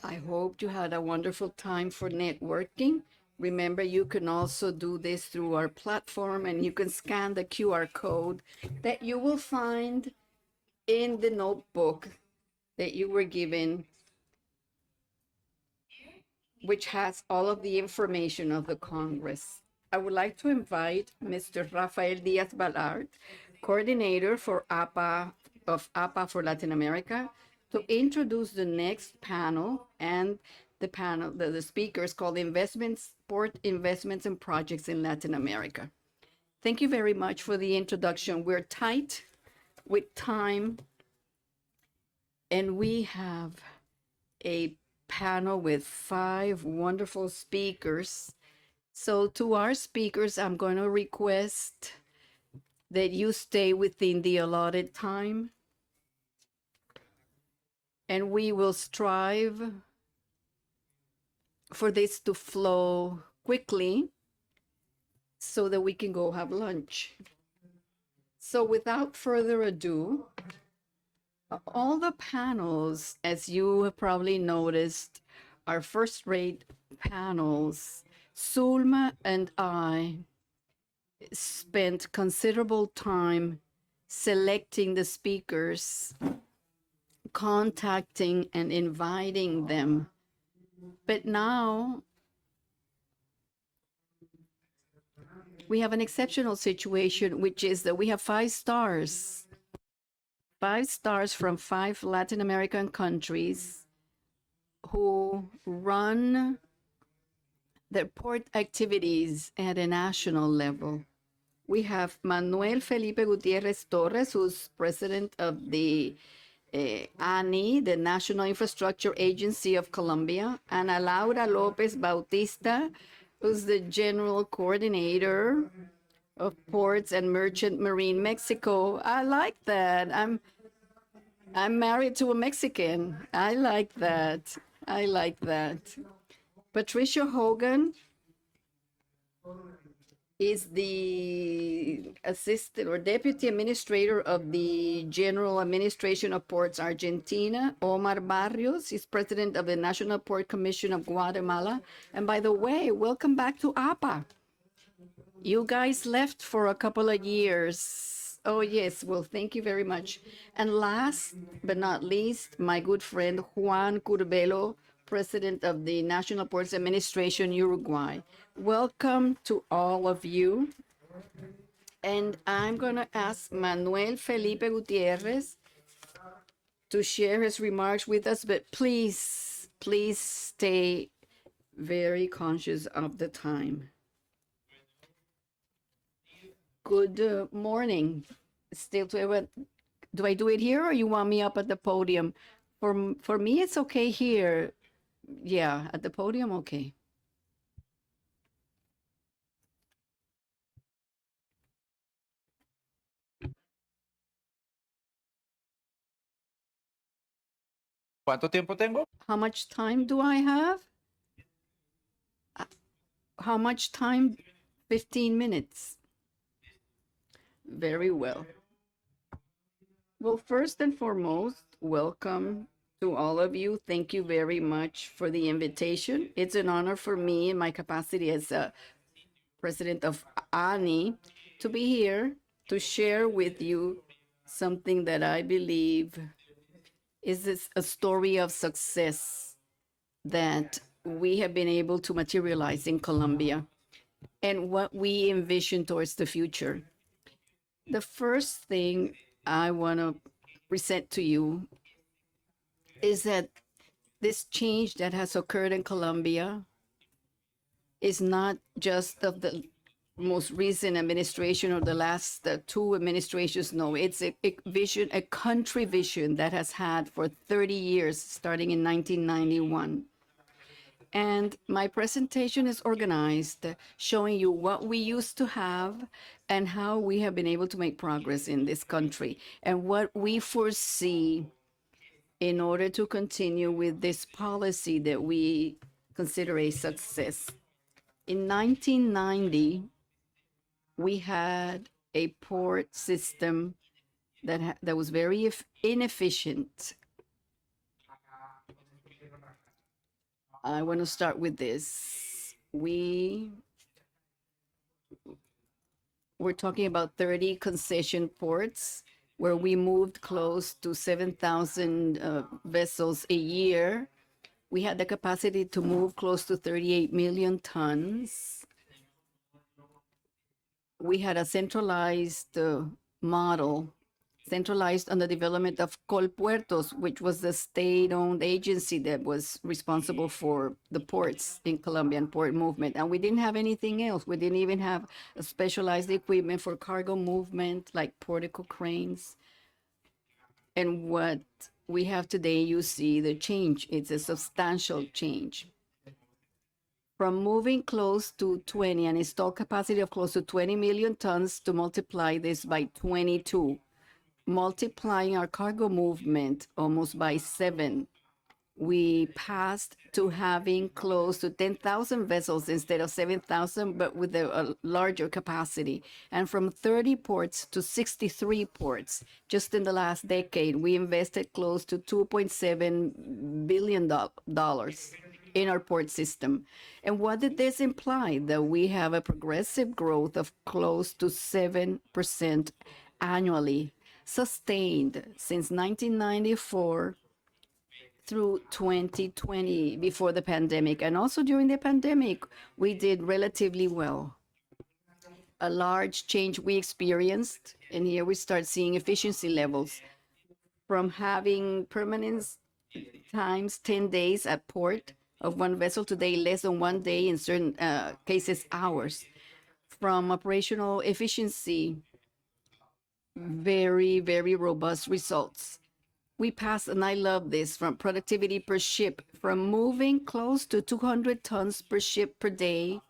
I hope you had a wonderful time for networking. Remember, you can also do this through our platform, and you can scan the QR code that you will find in the notebook that you were given, which has all of the information of the Congress. I would like to invite Mr. Rafael Díaz-Balart, Coordinator for APA of APA for Latin America, to introduce the next panel, and the panel, the speaker is called Investments, Port Investments and Projects in Latin America. Thank you very much for the introduction. We're tight with time, and we have a panel with 5 wonderful speakers. So to our speakers, I'm going to request that you stay within the allotted time, and we will strive for this to flow quickly so that we can go have lunch. So without further ado, all the panels, as you have probably noticed, are first-rate panels. Sulma and I spent considerable time selecting the speakers, contacting and inviting them. But now we have an exceptional situation, which is that we have 5 stars. 5 stars from 5 Latin American countries who run their port activities at a national level. We have Manuel Felipe Gutiérrez Torres, who's president of the ANI, the National Infraestructure Agency of Colombia, Ana Laura López Bautista, who's the general coordinator of Ports and Merchant Marine Mexico. I like that. I'm married to a Mexican. I like that. I like that. Patricio Hogan is the assistant or deputy administrator of the General Administration of Ports Argentina. Omar Barrios is president of the National Port Commission of Guatemala. And by the way, welcome back to APA. You guys left for a couple of years. Oh, yes. Well, thank you very much. And last but not least, my good friend Juan Curbelo, president of the National Ports Administration, Uruguay. Welcome to all of you. And I'm going to ask Manuel Felipe Gutiérrez to share his remarks with us, but please, please stay very conscious of the time. Good morning. Still to everyone. Do I do it here or you want me up at the podium? For me, it's okay here. Yeah, at the podium, okay. ¿Cuánto tiempo tengo? How much time do I have? How much time? 15 minutes. Very well. Well, first and foremost, welcome to all of you. Thank you very much for the invitation. It's an honor for me in my capacity as president of ANI to be here to share with you something that I believe is a story of success that we have been able to materialize in Colombia and what we envision towards the future. The first thing I want to present to you is that this change that has occurred in Colombia is not just of the most recent administration or the last 2 administrations. No, it's a vision, a country vision that has had for 30 years, starting in 1991. And my presentation is organized, showing you what we used to have and how we have been able to make progress in this country and what we foresee in order to continue with this policy that we consider a success. In 1990, we had a port system that was very inefficient. I want to start with this. We're talking about 30 concession ports where we moved close to 7,000 vessels a year. We had the capacity to move close to 38 million tons. We had a centralized model, centralized on the development of Puertos, which was the state-owned agency that was responsible for the ports in Colombia and port movement. And we didn't have anything else. We didn't even have a specialized equipment for cargo movement like portico cranes. And what we have today, you see the change. It's a substantial change. From moving close to 20, an installed capacity of close to 20 million tons, to multiply this by 22, multiplying our cargo movement almost by 7. We passed to having close to 10,000 vessels instead of 7,000, but with a larger capacity. And from 30 ports to 63 ports. Just in the last decade, we invested close to $2.7 billion in our port system. And what did this imply? That we have a progressive growth of close to 7% annually, sustained since 1994 through 2020, before the pandemic. And also during the pandemic, we did relatively well. A large change we experienced, and here we start seeing efficiency levels from having permanence times 10 days at port of one vessel, today less than 1 day, in certain cases hours. From operational efficiency, very, very robust results. We passed, and I love this, from productivity per ship, from moving close to 200 tons per ship per day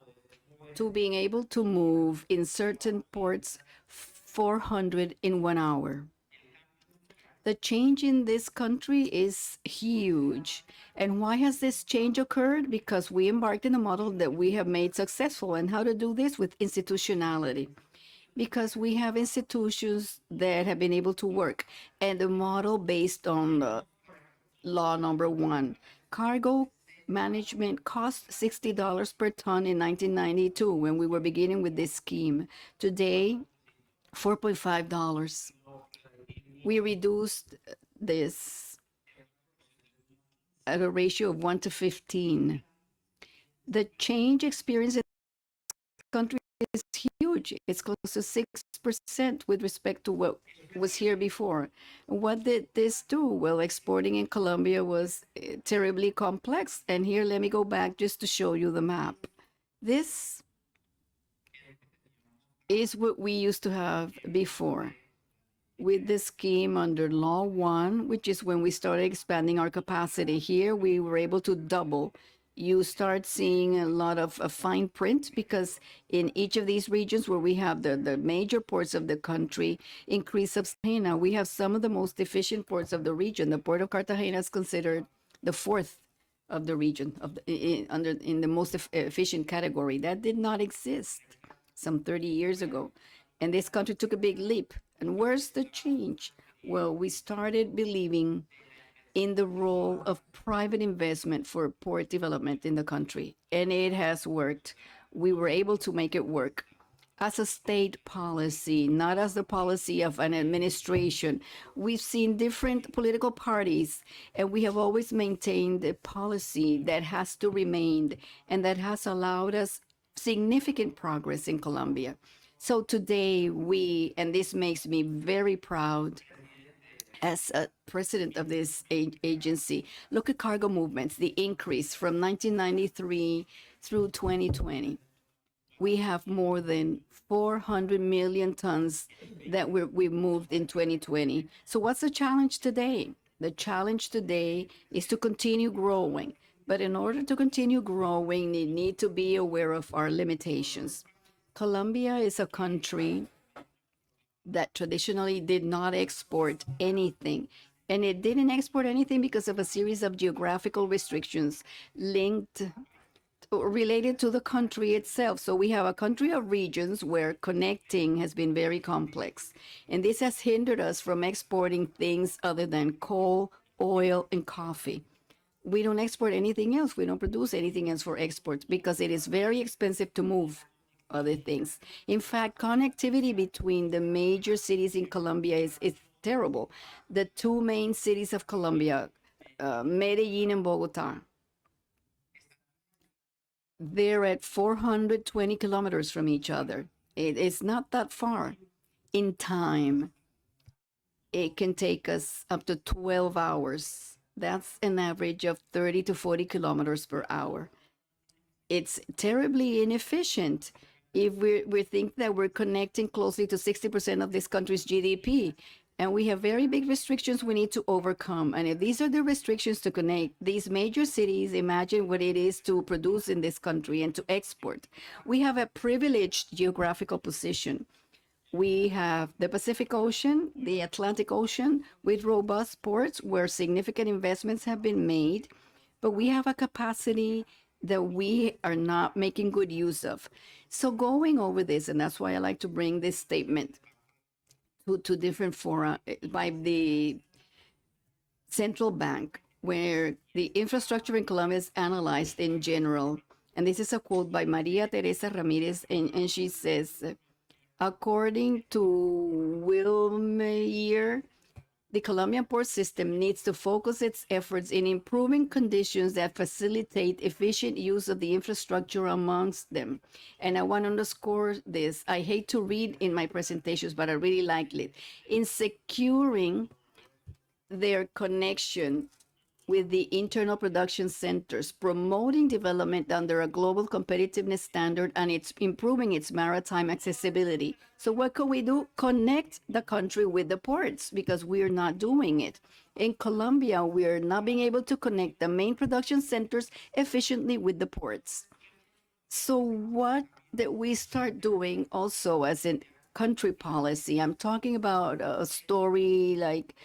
to being able to move in certain ports 400 in 1 hour. The change in this country is huge. And why has this change occurred? Because we embarked in a model that we have made successful. And how to do this? With institutionality. Because we have institutions that have been able to work, and the model based on law number 1. Cargo management cost $60 per ton in 1992 when we were beginning with this scheme. Today, $4.5. We reduced this at a ratio of 1 to 15. The change experienced in the country is huge. It's close to 6% with respect to what was here before. What did this do? Well, exporting in Colombia was terribly complex. And here, let me go back just to show you the map. This is what we used to have before. With the scheme under Law 1, which is when we started expanding our capacity. Here, we were able to double. You start seeing a lot of fine print, because in each of these regions where we have the major ports of the country, increase substantially. We have some of the most efficient ports of the region. The port of Cartagena is considered the 4th of the region, in the most efficient category. That did not exist some 30 years ago. And this country took a big leap. And where's the change? Well, we started believing in the role of private investment for port development in the country. And it has worked. We were able to make it work as a state policy, not as the policy of an administration. We've seen different political parties, and we have always maintained a policy that has to remain and that has allowed us significant progress in Colombia. So today and this makes me very proud as a president of this agency, look at cargo movements, the increase from 1993 through 2020. We have more than 400 million tons that we moved in 2020. So what's the challenge today? The challenge today is to continue growing. But in order to continue growing, we need to be aware of our limitations. Colombia is a country that traditionally did not export anything. And it didn't export anything because of a series of geographical restrictions linked or related to the country itself. So we have a country of regions where connecting has been very complex. And this has hindered us from exporting things other than coal, oil, and coffee. we don't export anything else. We don't produce anything else for export because it is very expensive to move other things. In fact, connectivity between the major cities in Colombia is terrible. The two main cities of Colombia, Medellin and Bogota, they're at 420 kilometers from each other. It's not that far. In time, it can take us up to 12 hours. That's an average of 30 to 40 kilometers per hour. It's terribly inefficient if we think that we're connecting closely to 60% of this country's GDP. And we have very big restrictions we need to overcome. And if these are the restrictions to connect these major cities, imagine what it is to produce in this country and to export. We have a privileged geographical position. We have the Pacific Ocean, the Atlantic Ocean, with robust ports where significant investments have been made, but we have a capacity that we are not making good use of. So going over this, and that's why I like to bring this statement to different fora by the central bank, where the infrastructure in Colombia is analyzed in general. And this is a quote by Maria Teresa Ramirez, and she says, according to Wilmeyer, the Colombian port system needs to focus its efforts in improving conditions that facilitate efficient use of the infrastructure amongst them. And I want to underscore this. I hate to read in my presentations, but I really like it. In securing their connection with the internal production centers, promoting development under a global competitiveness standard, and it's improving its maritime accessibility. So what can we do? Connect the country with the ports, because we're not doing it. In Colombia, we're not being able to connect the main production centers efficiently with the ports. So what did we start doing also as a country policy? I'm talking about a story like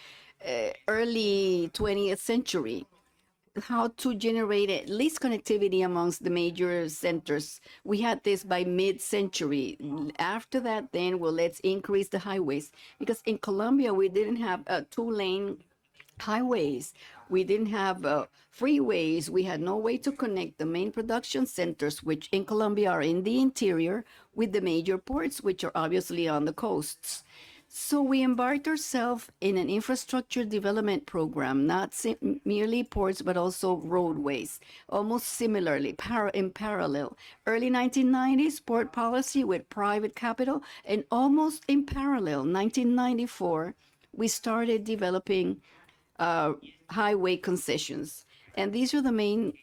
early 20th century, how to generate at least connectivity amongst the major centers. We had this by mid-century. After that, then, well, let's increase the highways. Because in Colombia, we didn't have two-lane highways. We didn't have freeways. We had no way to connect the main production centers, which in Colombia are in the interior, with the major ports, which are obviously on the coasts. So we embarked ourselves in an infrastructure development program, not merely ports, but also roadways, almost similarly, in parallel. Early 1990s, port policy with private capital, and almost in parallel, 1994, we started developing highway concessions. And these are the main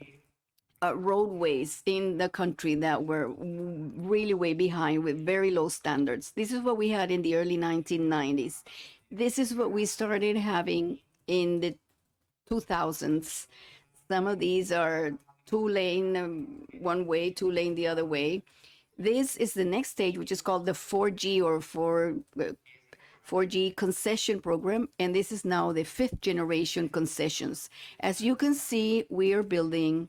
roadways in the country that were really way behind with very low standards. This is what we had in the early 1990s. This is what we started having in the 2000s. Some of these are two-lane one way, two-lane the other way. This is the next stage, which is called the 4G or 4G concession program, and this is now the 5th generation concessions. As you can see, we are building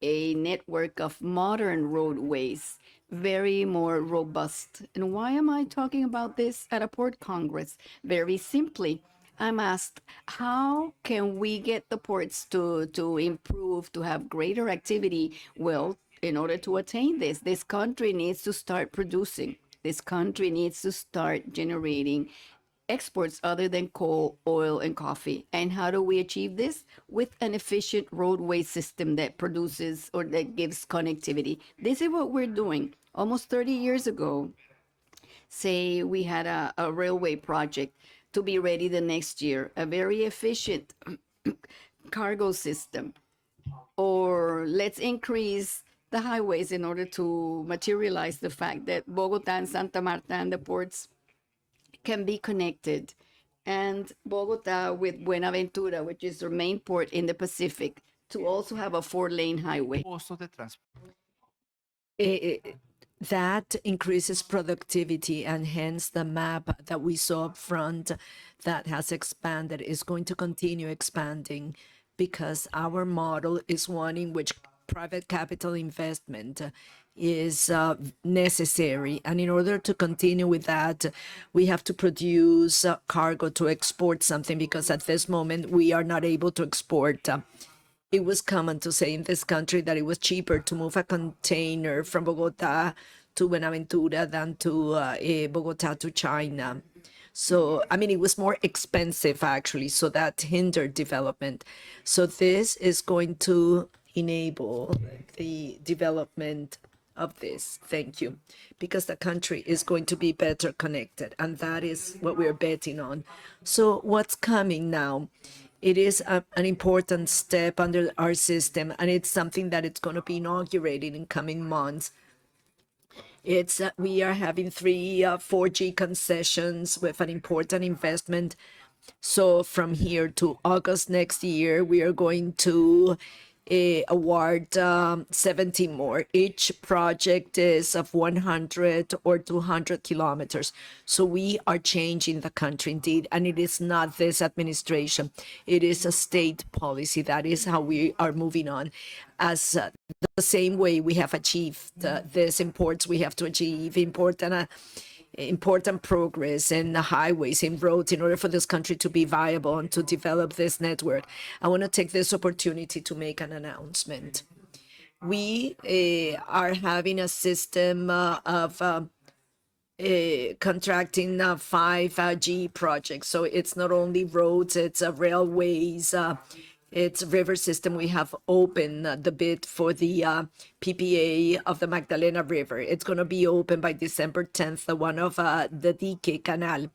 a network of modern roadways, very more robust. And why am I talking about this at a port congress? Very simply, I'm asked, how can we get the ports to improve, to have greater activity? Well, in order to attain this country needs to start producing. This country needs to start generating exports other than coal, oil, and coffee. And how do we achieve this? With an efficient roadway system that produces or that gives connectivity. This is what we're doing. Almost 30 years ago, say we had a railway project to be ready the next year, a very efficient cargo system. Or let's increase the highways in order to materialize the fact that Bogota and Santa Marta and the ports can be connected, and Bogota with Buenaventura, which is the main port in the Pacific, to also have a 4-lane highway. Costos de transporte. That increases productivity, and hence the map that we saw up front that has expanded is going to continue expanding, because our model is one in which private capital investment is necessary. And in order to continue with that, we have to produce cargo to export something, because at this moment we are not able to export it was common to say in this country that it was cheaper to move a container from Bogota to Buenaventura than to Bogota to China. So, I mean, it was more expensive actually, so that hindered development. So this is going to enable the development of this. Thank you. Because the country is going to be better connected, and that is what we're betting on. So what's coming now? It is an important step under our system, and it's something that it's going to be inaugurated in coming months. It's we are having three 4G concessions with an important investment. So from here to August next year, we are going to award 70 more. Each project is of 100 or 200 kilometers. So we are changing the country indeed, and it is not this administration. It is a state policy. That is how we are moving on. As the same way we have achieved this imports, we have to achieve important progress in the highways, in roads, in order for this country to be viable and to develop this network. I want to take this opportunity to make an announcement. We are having a system of contracting 5G projects. So it's not only roads, it's railways, it's river system. We have opened the bid for the PPA of the Magdalena River. It's going to be open by December 10th, the one of the Dique Canal,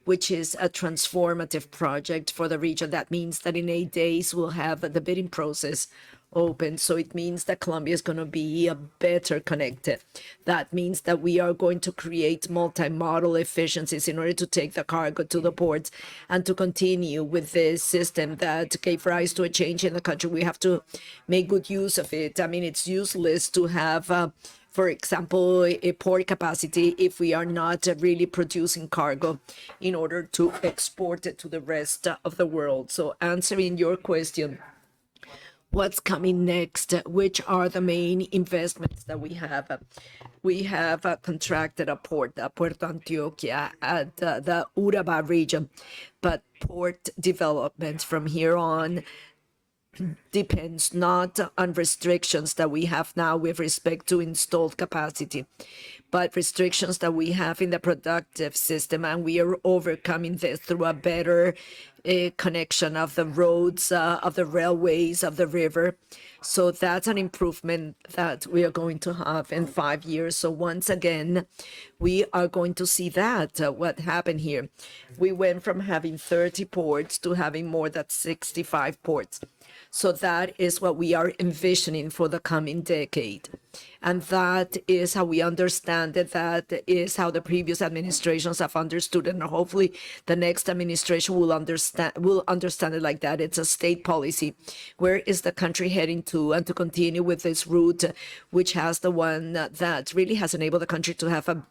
which is a transformative project for the region. That means that in 8 days, we'll have the bidding process open. So it means that Colombia is going to be better connected. That means that we are going to create multimodal efficiencies in order to take the cargo to the ports and to continue with this system that gave rise to a change in the country. We have to make good use of it. I mean, it's useless to have for example, a port capacity if we are not really producing cargo in order to export it to the rest of the world. So answering your question, what's coming next? Which are the main investments that we have? We have contracted a port, Puerto Antioquia, at the Urabá region, but port development from here on depends not on restrictions that we have now with respect to installed capacity, but restrictions that we have in the productive system, and we are overcoming this through a better connection of the roads, of the railways, of the river. So that's an improvement that we are going to have in 5 years. So once again, we are going to see that, what happened here. We went from having 30 ports to having more than 65 ports. So that is what we are envisioning for the coming decade. And that is how we understand it. That is how the previous administrations have understood it. And hopefully the next administration will understand it like that. It's a state policy. Where is the country heading to? And to continue with this route, which has the one that really has enabled the country to have a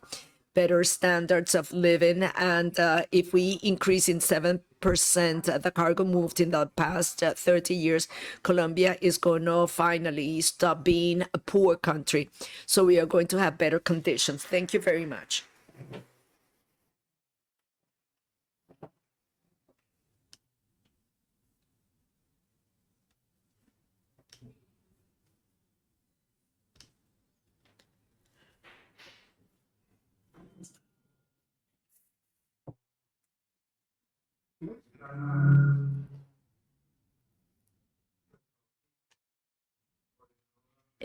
better standards of living. And if we increase in 7% the cargo moved in the past 30 years, Colombia is going to finally stop being a poor country. So we are going to have better conditions. Thank you very much.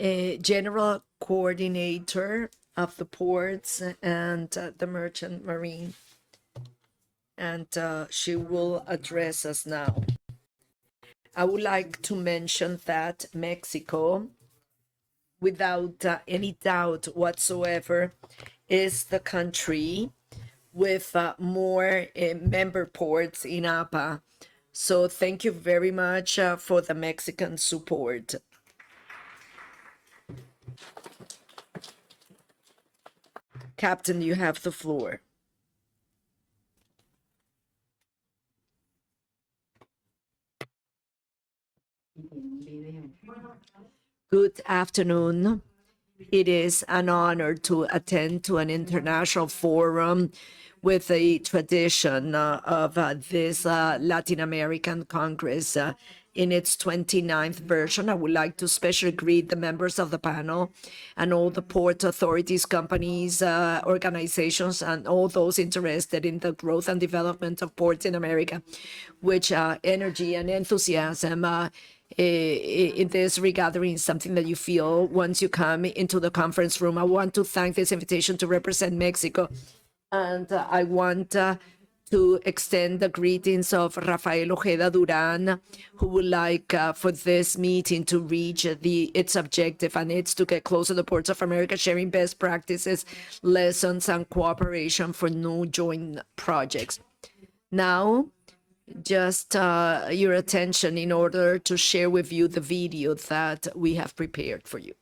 A general coordinator of the ports and the merchant marine, and she will address us now. I would like to mention that Mexico, without any doubt whatsoever, is the country with more member ports in APA. So thank you very much for the Mexican support. Captain, you have the floor. Good afternoon. It is an honor to attend to an international forum with a tradition of this Latin American Congress. in its 29th version. I would like to especially greet the members of the panel and all the port authorities, companies, organizations, and all those interested in the growth and development of ports in America, which energy and enthusiasm in this regathering is something that you feel once you come into the conference room. I want to thank this invitation to represent Mexico, and I want to extend the greetings of Rafael Ojeda Duran, who would like for this meeting to reach its objective, and it's to get closer to the ports of America, sharing best practices, lessons, and cooperation for new joint projects. Now, just your attention in order to share with you the video that we have prepared for you.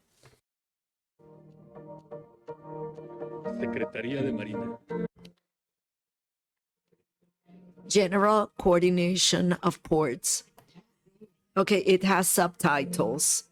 Secretaría de Marina. General Coordination of Ports. Okay, it has subtitles.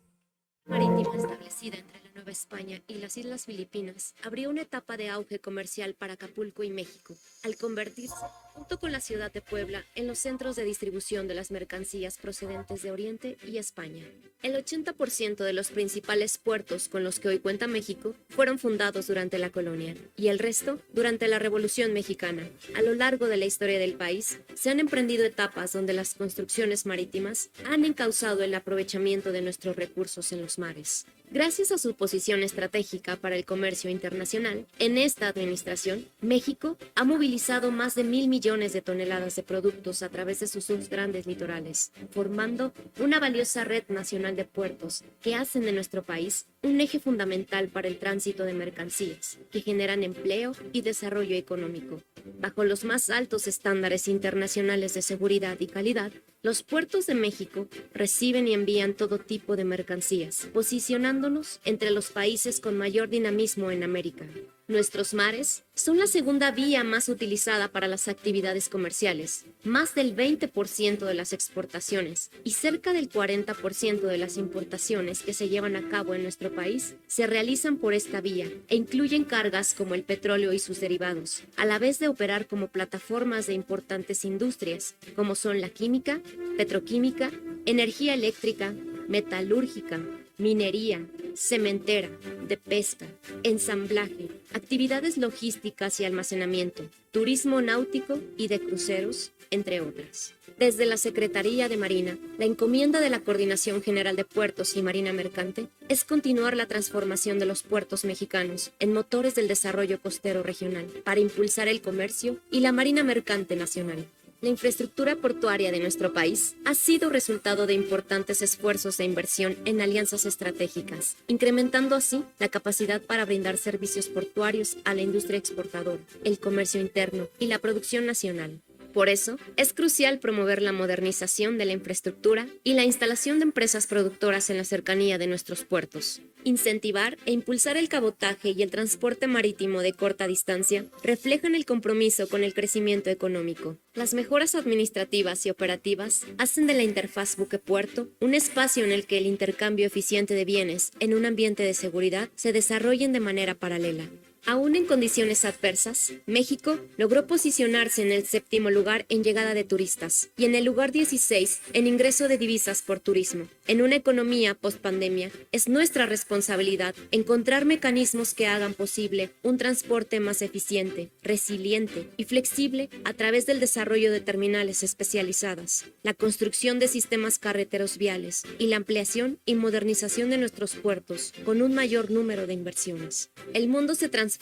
Marítima establecida entre la Nueva España y las Islas Filipinas abrió una etapa de auge comercial para Acapulco y México, al convertirse, junto con la ciudad de Puebla, en los centros de distribución de las mercancías procedentes de Oriente y España. El 80% de los principales puertos con los que hoy cuenta México fueron fundados durante la colonia, y el resto durante la Revolución Mexicana. A lo largo de la historia del país, se han emprendido etapas donde las construcciones marítimas han encauzado el aprovechamiento de nuestros recursos en los mares. Gracias a su posición estratégica para el comercio internacional, en esta administración, México ha movilizado más de 1.000 millones de toneladas de productos a través de sus dos grandes litorales, formando una valiosa red nacional de puertos que hacen de nuestro país un eje fundamental para el tránsito de mercancías, que generan empleo y desarrollo económico. Bajo los más altos estándares internacionales de seguridad y calidad, los puertos de México reciben y envían todo tipo de mercancías, posicionándonos entre los países con mayor dinamismo en América. Nuestros mares son la segunda vía más utilizada para las actividades comerciales, más del 20% de las exportaciones y cerca del 40% de las importaciones que se llevan a cabo en nuestro país se realizan por esta vía e incluyen cargas como el petróleo y sus derivados, a la vez de operar como plataformas de importantes industrias, como son la química, petroquímica, energía eléctrica, metalúrgica, minería, cementera, de pesca, ensamblaje, actividades logísticas y almacenamiento, turismo náutico y de cruceros, entre otras. Desde la Secretaría de Marina, la encomienda de la Coordinación General de Puertos y Marina Mercante es continuar la transformación de los puertos mexicanos en motores del desarrollo costero regional para impulsar el comercio y la Marina Mercante nacional. La infraestructura portuaria de nuestro país ha sido resultado de importantes esfuerzos de inversión en alianzas estratégicas, incrementando así la capacidad para brindar servicios portuarios a la industria exportadora, el comercio interno y la producción nacional. Por eso, es crucial promover la modernización de la infraestructura y la instalación de empresas productoras en la cercanía de nuestros puertos. Incentivar e impulsar el cabotaje y el transporte marítimo de corta distancia reflejan el compromiso con el crecimiento económico. Las mejoras administrativas y operativas hacen de la interfaz buque-puerto un espacio en el que el intercambio eficiente de bienes en un ambiente de seguridad se desarrollen de manera paralela. Aún en condiciones adversas, México logró posicionarse en el 7º lugar en llegada de turistas y en el lugar 16 en ingreso de divisas por turismo. En una economía post-pandemia, es nuestra responsabilidad encontrar mecanismos que hagan posible un transporte más eficiente, resiliente y flexible a través del desarrollo de terminales especializadas, la construcción de sistemas carreteros viales y la ampliación y modernización de nuestros puertos con un mayor número de inversiones. El mundo se transforma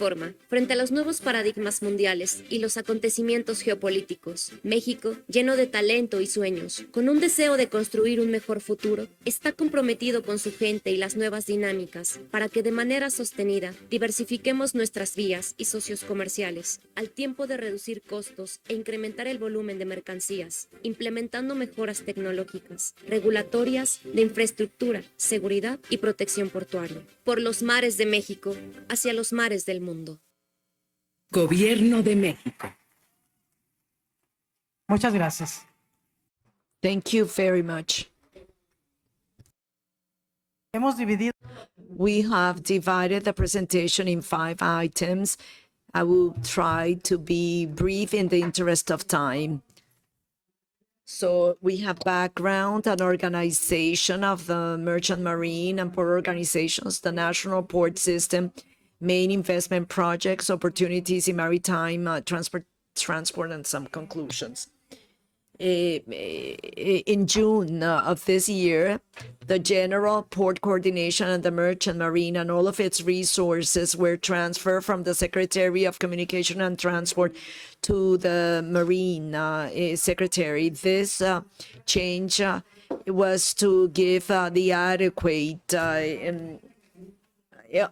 frente a los nuevos paradigmas mundiales y los acontecimientos geopolíticos. México, lleno de talento y sueños, con un deseo de construir un mejor futuro, está comprometido con su gente y las nuevas dinámicas para que de manera sostenida diversifiquemos nuestras vías y socios comerciales, al tiempo de reducir costos e incrementar el volumen de mercancías, implementando mejoras tecnológicas, regulatorias, de infraestructura, seguridad y protección portuaria. Por los mares de México, hacia los mares del mundo. Gobierno de México. Muchas gracias. Thank you very much. Hemos dividido We have divided the presentation in 5 items. I will try to be brief in the interest of time. So we have background and organization of the merchant marine and port organizations, the national port system, main investment projects, opportunities in maritime transport, and some conclusions. In June of this year, the General Port Coordination and the Merchant Marine and all of its resources were transferred from the Secretary of Communication and Transport to the Marine Secretary. This change was to give the adequate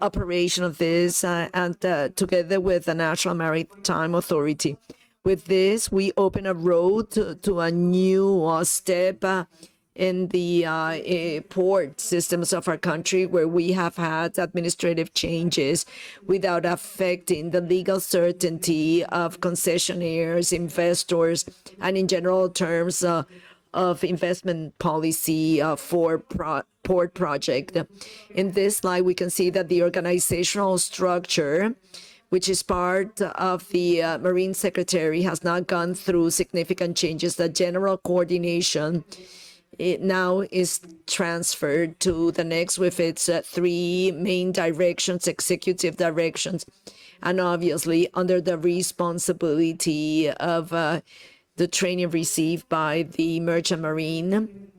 operation of this and together with the National Maritime Authority. With this, we open a road to a new step in the port systems of our country, where we have had administrative changes without affecting the legal certainty of concessionaires, investors, and in general terms of investment policy for port project. In this slide, we can see that the organizational structure, which is part of the Marine Secretary, has not gone through significant changes. The general coordination now is transferred to the next with its three main directions, executive directions, and obviously under the responsibility of the training received by the Merchant Marine.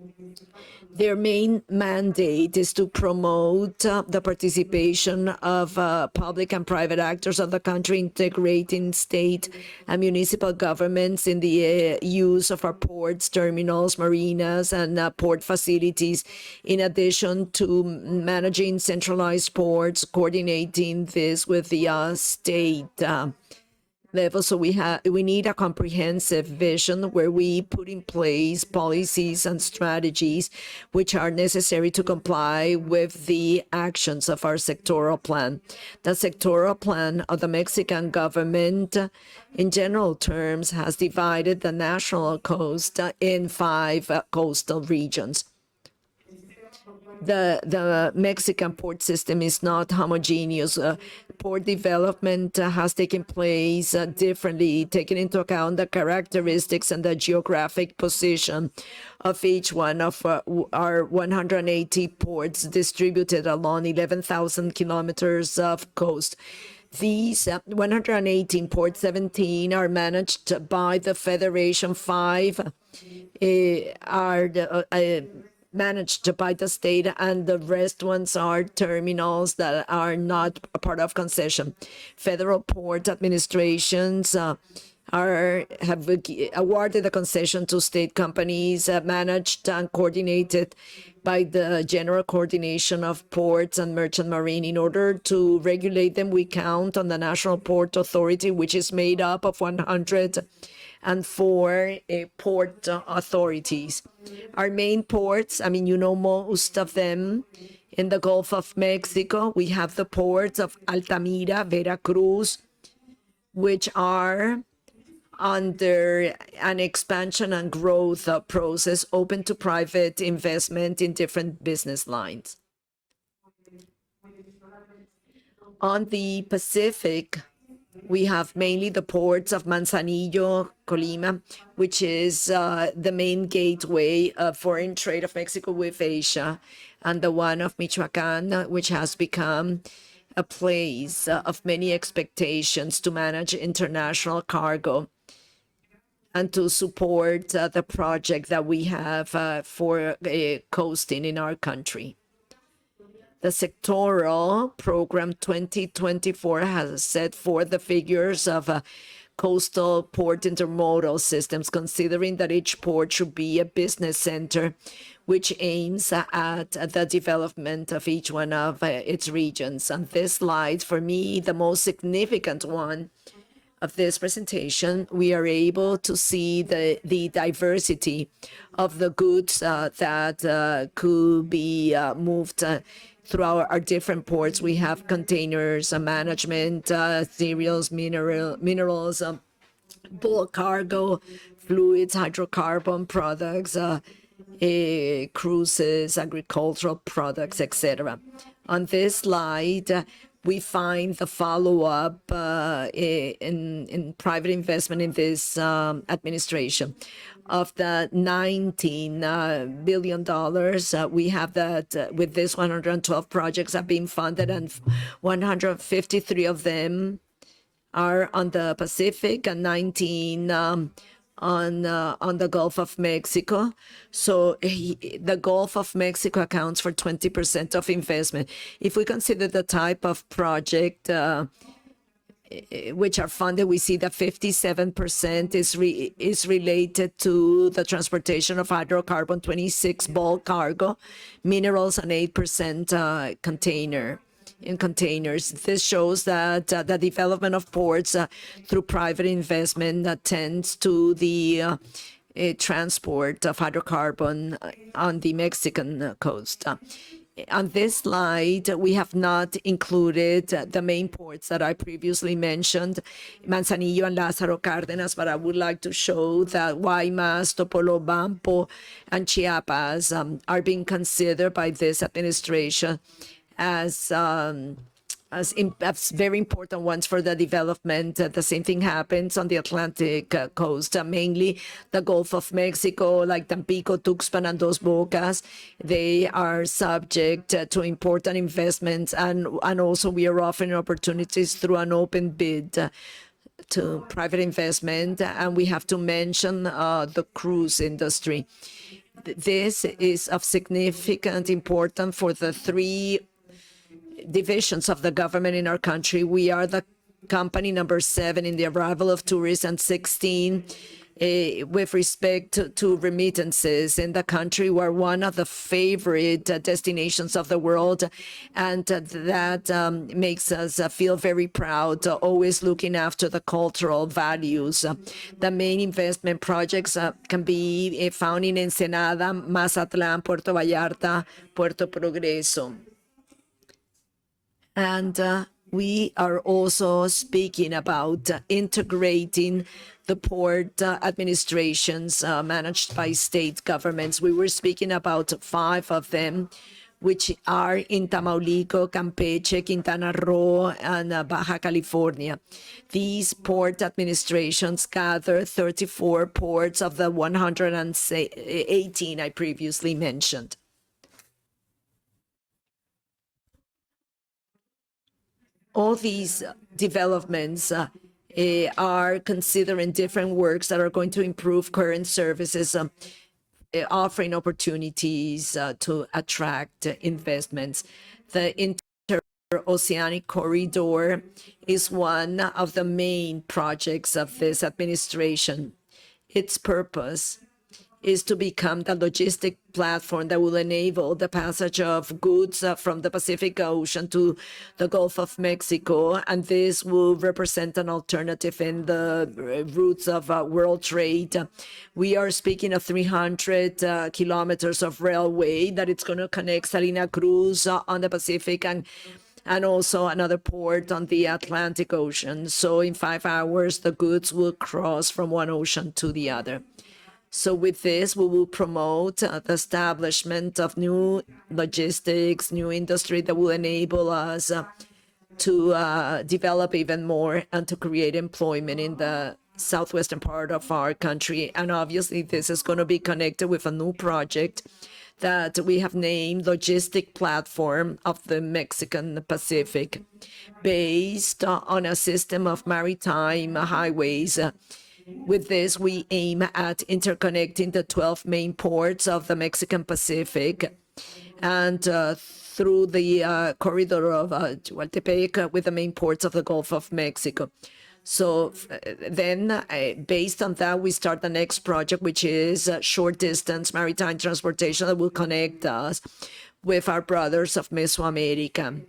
Their main mandate is to promote the participation of public and private actors of the country, integrating state and municipal governments in the use of our ports, terminals, marinas, and port facilities, in addition to managing centralized ports, coordinating this with the state level. So we need a comprehensive vision where we put in place policies and strategies which are necessary to comply with the actions of our sectoral plan. The sectoral plan of the Mexican government, in general terms, has divided the national coast in 5 coastal regions. The Mexican port system is not homogeneous. Port development has taken place differently, taking into account the characteristics and the geographic position of each one of our 180 ports distributed along 11,000 kilometers of coast. These 118 ports, 17 are managed by the Federation, 5 are managed by the state, and the rest ones are terminals that are not a part of concession. Federal port administrations have awarded the concession to state companies managed and coordinated by the General Coordination of Ports and Merchant Marine. In order to regulate them, we count on the National Port Authority, which is made up of 104 port authorities. Our main ports, most of them in the Gulf of Mexico. We have the ports of Altamira, Veracruz, which are under an expansion and growth process open to private investment in different business lines. On the Pacific, we have mainly the ports of Manzanillo, Colima, which is the main gateway of foreign trade of Mexico with Asia, and the one of Michoacán, which has become a place of many expectations to manage international cargo and to support the project that we have for coasting in our country. The sectoral program 2024 has set forth the figures of coastal port intermodal systems, considering that each port should be a business center, which aims at the development of each one of its regions. On this slide, for me, the most significant one of this presentation, we are able to see the diversity of the goods that could be moved through our different ports. We have containers, management, cereals, minerals, bulk cargo, fluids, hydrocarbon products, cruises, agricultural products, etc. On this slide, we find the follow-up in private investment in this administration. of the $19 billion, we have that with this 112 projects have been funded, and 153 of them are on the Pacific and 19 on the Gulf of Mexico. So the Gulf of Mexico accounts for 20% of investment. If we consider the type of project which are funded, we see that 57% is related to the transportation of hydrocarbon, 26 bulk cargo, minerals, and 8% in containers. This shows that the development of ports through private investment tends to the transport of hydrocarbon on the Mexican coast. On this slide, we have not included the main ports that I previously mentioned, Manzanillo and Lázaro Cárdenas, but I would like to show that Guaymas, Topolobampo, and Chiapas are being considered by this administration as very important ones for the development. The same thing happens on the Atlantic coast, mainly the Gulf of Mexico, like Tampico, Tuxpan, and Dos Bocas. They are subject to important investments, and also we are offering opportunities through an open bid to private investment. And we have to mention the cruise industry. This is of significant importance for the three divisions of the government in our country. We are the company number 7 in the arrival of tourists and 16 with respect to remittances in the country. We're one of the favorite destinations of the world, and that makes us feel very proud, always looking after the cultural values. The main investment projects can be found in Ensenada, Mazatlán, Puerto Vallarta, Puerto Progreso. And we are also speaking about integrating the port administrations managed by state governments. We were speaking about 5 of them, which are in Tamaulipas, Campeche, Quintana Roo, and Baja California. These port administrations gather 34 ports of the 118 I previously mentioned. All these developments are considering different works that are going to improve current services, offering opportunities to attract investments. The Interoceanic Corridor is one of the main projects of this administration. Its purpose is to become the logistic platform that will enable the passage of goods from the Pacific Ocean to the Gulf of Mexico, and this will represent an alternative in the routes of world trade. We are speaking of 300 kilometers of railway that it's going to connect Salina Cruz on the Pacific and also another port on the Atlantic Ocean. So in 5 hours, the goods will cross from one ocean to the other. So with this, we will promote the establishment of new logistics, new industry that will enable us to develop even more and to create employment in the southwestern part of our country. And obviously, this is going to be connected with a new project that we have named Logistic Platform of the Mexican Pacific, based on a system of maritime highways. With this, we aim at interconnecting the 12 main ports of the Mexican Pacific and through the corridor of Tehuantepec with the main ports of the Gulf of Mexico. So then, based on that, we start the next project, which is short distance maritime transportation that will connect us with our brothers of Mesoamerica.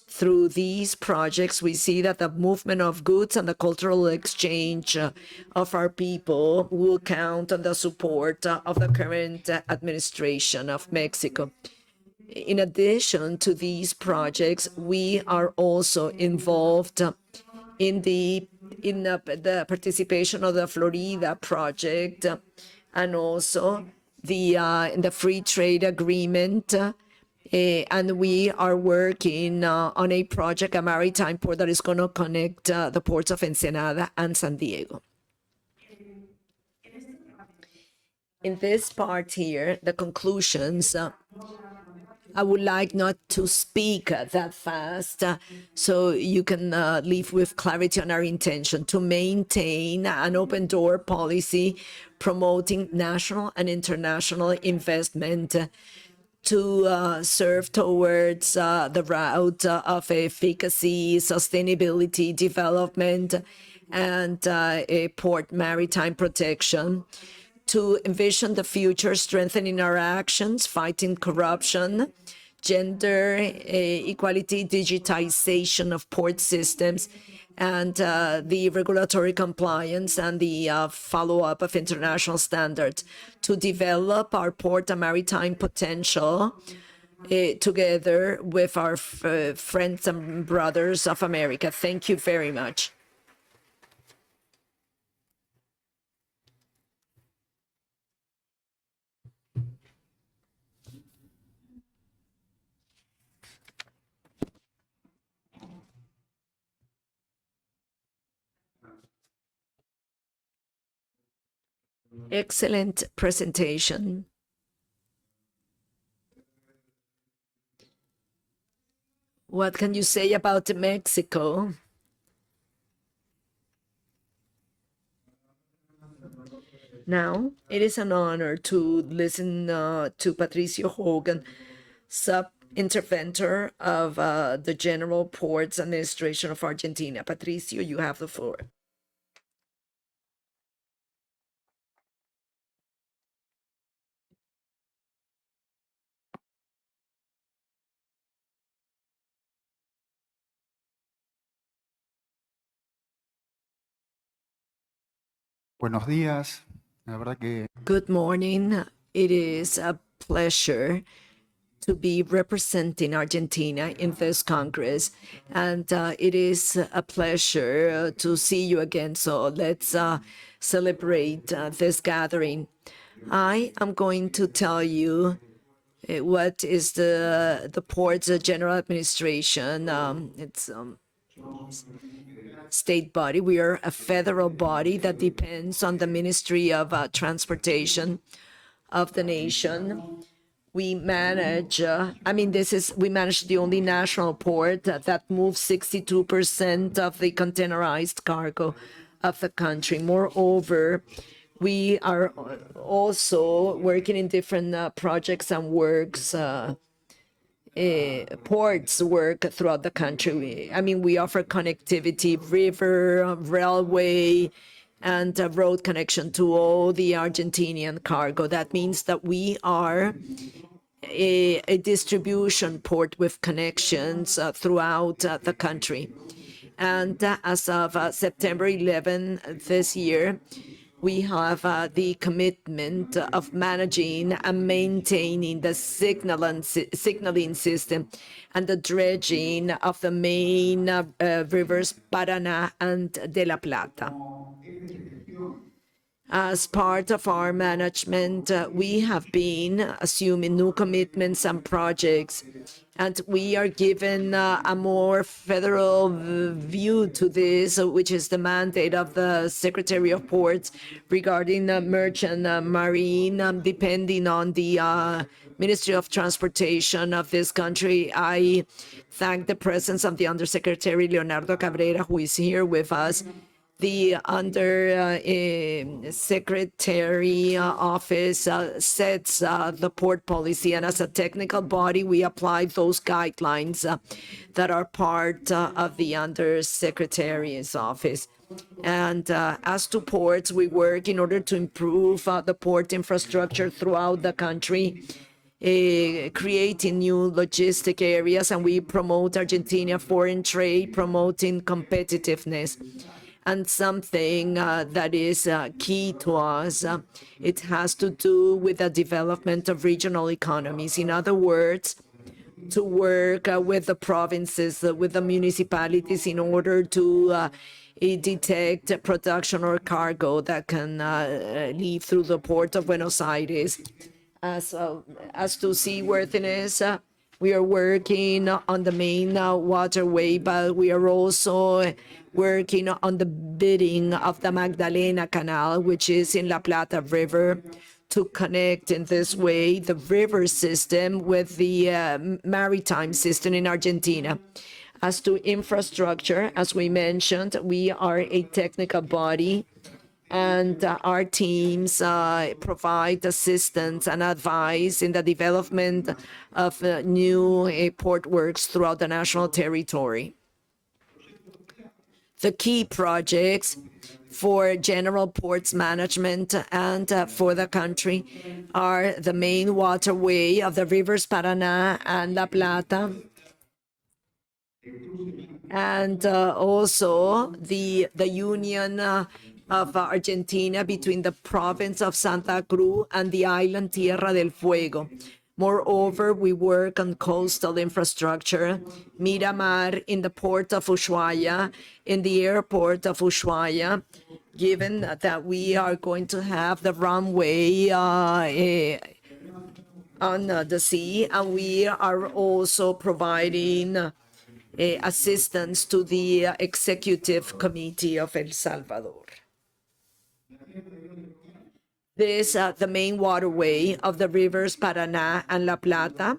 Through these projects, we see that the movement of goods and the cultural exchange of our people will count on the support of the current administration of Mexico. In addition to these projects, we are also involved in the participation of the Florida project and also in the free trade agreement. And we are working on a project, a maritime port that is going to connect the ports of Ensenada and San Diego. In this part here, the conclusions, I would like not to speak that fast so you can leave with clarity on our intention to maintain an open door policy promoting national and international investment to serve towards the route of efficacy, sustainability, development, and a port maritime protection, to envision the future, strengthening our actions, fighting corruption, gender equality, digitization of port systems, and the regulatory compliance and the follow-up of international standards, to develop our port and maritime potential together with our friends and brothers of America. Thank you very much. Excellent presentation. What can you say about Mexico? Now, it is an honor to listen to Patricio Hogan, Subinterventor of the General Ports Administration of Argentina. Patricio, you have the floor. Buenos días. La verdad que Good morning. It is a pleasure to be representing Argentina in this Congress, and it is a pleasure to see you again. So let's celebrate this gathering. I am going to tell you what is the Ports General Administration. It's state body. We are a federal body that depends on the Ministry of Transportation of the nation. We manage, we manage the only national port that moves 62% of the containerized cargo of the country. Moreover, we are also working in different projects and works, ports work throughout the country. We offer connectivity, river, railway, and road connection to all the Argentinian cargo. That means that we are a distribution port with connections throughout the country. And as of September 11 this year, we have the commitment of managing and maintaining the signaling system and the dredging of the main rivers Paraná and de la Plata. As part of our management, we have been assuming new commitments and projects, and we are given a more federal view to this, which is the mandate of the Secretary of Ports regarding merchant marine, depending on the Ministry of Transportation of this country. I thank the presence of the Undersecretary Leonardo Cabrera, who is here with us. The Secretary office sets the port policy, and as a technical body, we apply those guidelines that are part of the Undersecretary's office. And as to ports, we work in order to improve the port infrastructure throughout the country, creating new logistic areas, and we promote Argentina foreign trade, promoting competitiveness. And something that is key to us, it has to do with the development of regional economies. In other words, to work with the provinces, with the municipalities in order to detect production or cargo that can leave through the port of Buenos Aires. As to seaworthiness, we are working on the main waterway, but we are also working on the bidding of the Magdalena Canal, which is in La Plata River, to connect in this way the river system with the maritime system in Argentina. As to infrastructure, as we mentioned, we are a technical body, and our teams provide assistance and advice in the development of new port works throughout the national territory. The key projects for general ports management and for the country are the main waterway of the rivers Paraná and La Plata, and also the union of Argentina between the province of Santa Cruz and the island Tierra del Fuego. Moreover, we work on coastal infrastructure, Miramar in the port of Ushuaia, in the airport of Ushuaia, given that we are going to have the runway on the sea, and we are also providing assistance to the executive committee of El Salvador. This, the main waterway of the rivers Paraná and La Plata,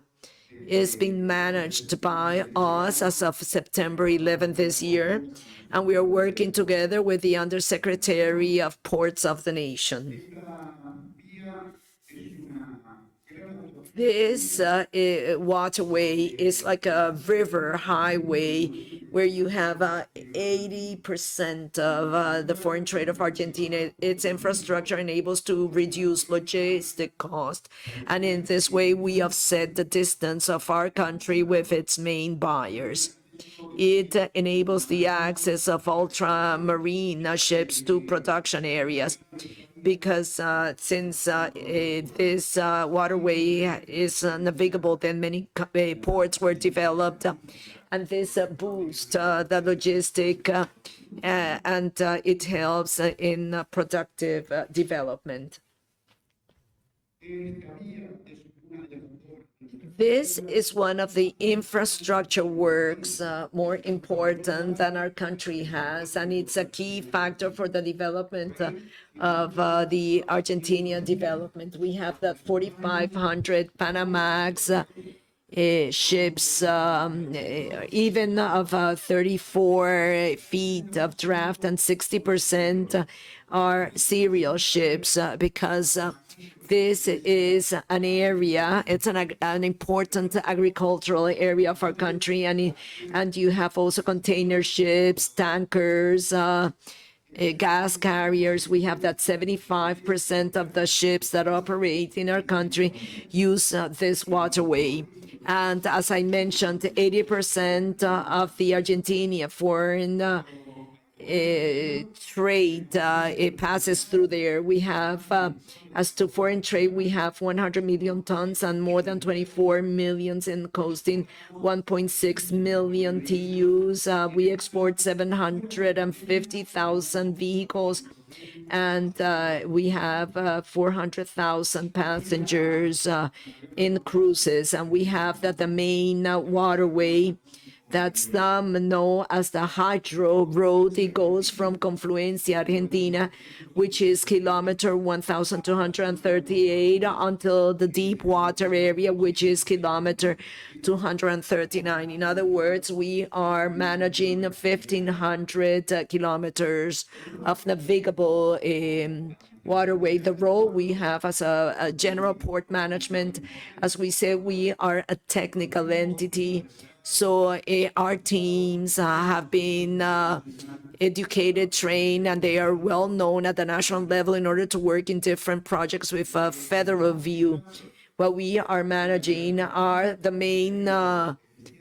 is being managed by us as of September 11th this year, and we are working together with the Undersecretary of Ports of the nation. This waterway is like a river highway where you have 80% of the foreign trade of Argentina. Its infrastructure enables to reduce logistic cost, and in this way we offset the distance of our country with its main buyers. It enables the access of ultramarine ships to production areas, because since this waterway is navigable, then many ports were developed, and this boosts the logistic and it helps in productive development. This is one of the infrastructure works more important than our country has, and it's a key factor for the development of the Argentinian development. We have the 4,500 Panamax ships, even of 34 feet of draft, and 60% are serial ships, because this is an area, it's an important agricultural area of our country, and you have also container ships, tankers, gas carriers. We have that 75% of the ships that operate in our country use this waterway. And as I mentioned, 80% of the Argentinian foreign trade, it passes through there. We have, as to foreign trade, we have 100 million tons and more than 24 millions in coasting, 1.6 million TEUs. We export 750,000 vehicles, and we have 400,000 passengers in cruises. And we have that the main waterway that some know as the Hydro Road. It goes from Confluencia, Argentina, which is kilometer 1,238, until the deep water area, which is kilometer 239. In other words, we are managing 1,500 kilometers of navigable waterway. The role we have as a general port management, as we say, we are a technical entity. So our teams have been educated, trained, and they are well known at the national level in order to work in different projects with a federal view. What we are managing are the main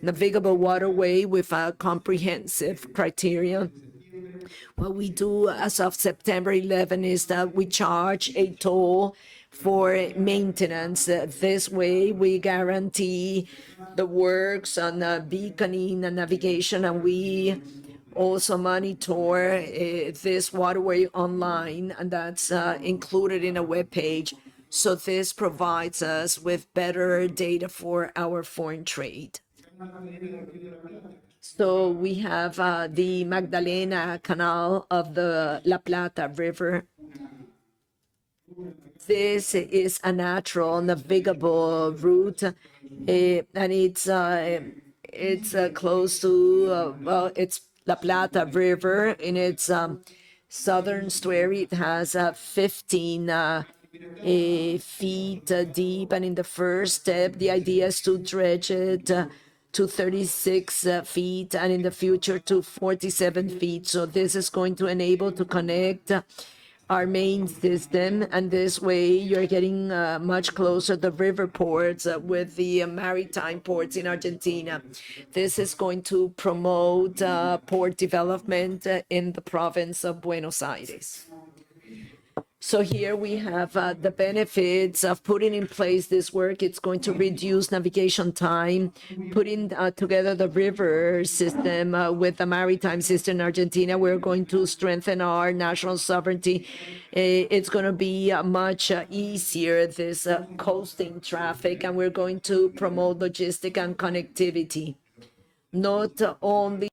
navigable waterway with a comprehensive criteria. What we do as of September 11 is that we charge a toll for maintenance. This way we guarantee the works on beaconing and navigation, and we also monitor this waterway online, and that's included in a web page. So this provides us with better data for our foreign trade. So we have the Magdalena Canal of the La Plata River. This is a natural navigable route, and it's close to well, it's La Plata River in its southern estuary. It has 15 feet deep, and in the first step, the idea is to dredge it to 36 feet, and in the future to 47 feet. So this is going to enable to connect our main system, and this way you're getting much closer the river ports with the maritime ports in Argentina. This is going to promote port development in the province of Buenos Aires. So here we have the benefits of putting in place this work. It's going to reduce navigation time, putting together the river system with the maritime system in Argentina. We're going to strengthen our national sovereignty. It's going to be much easier, this coasting traffic, and we're going to promote logistic and connectivity, not only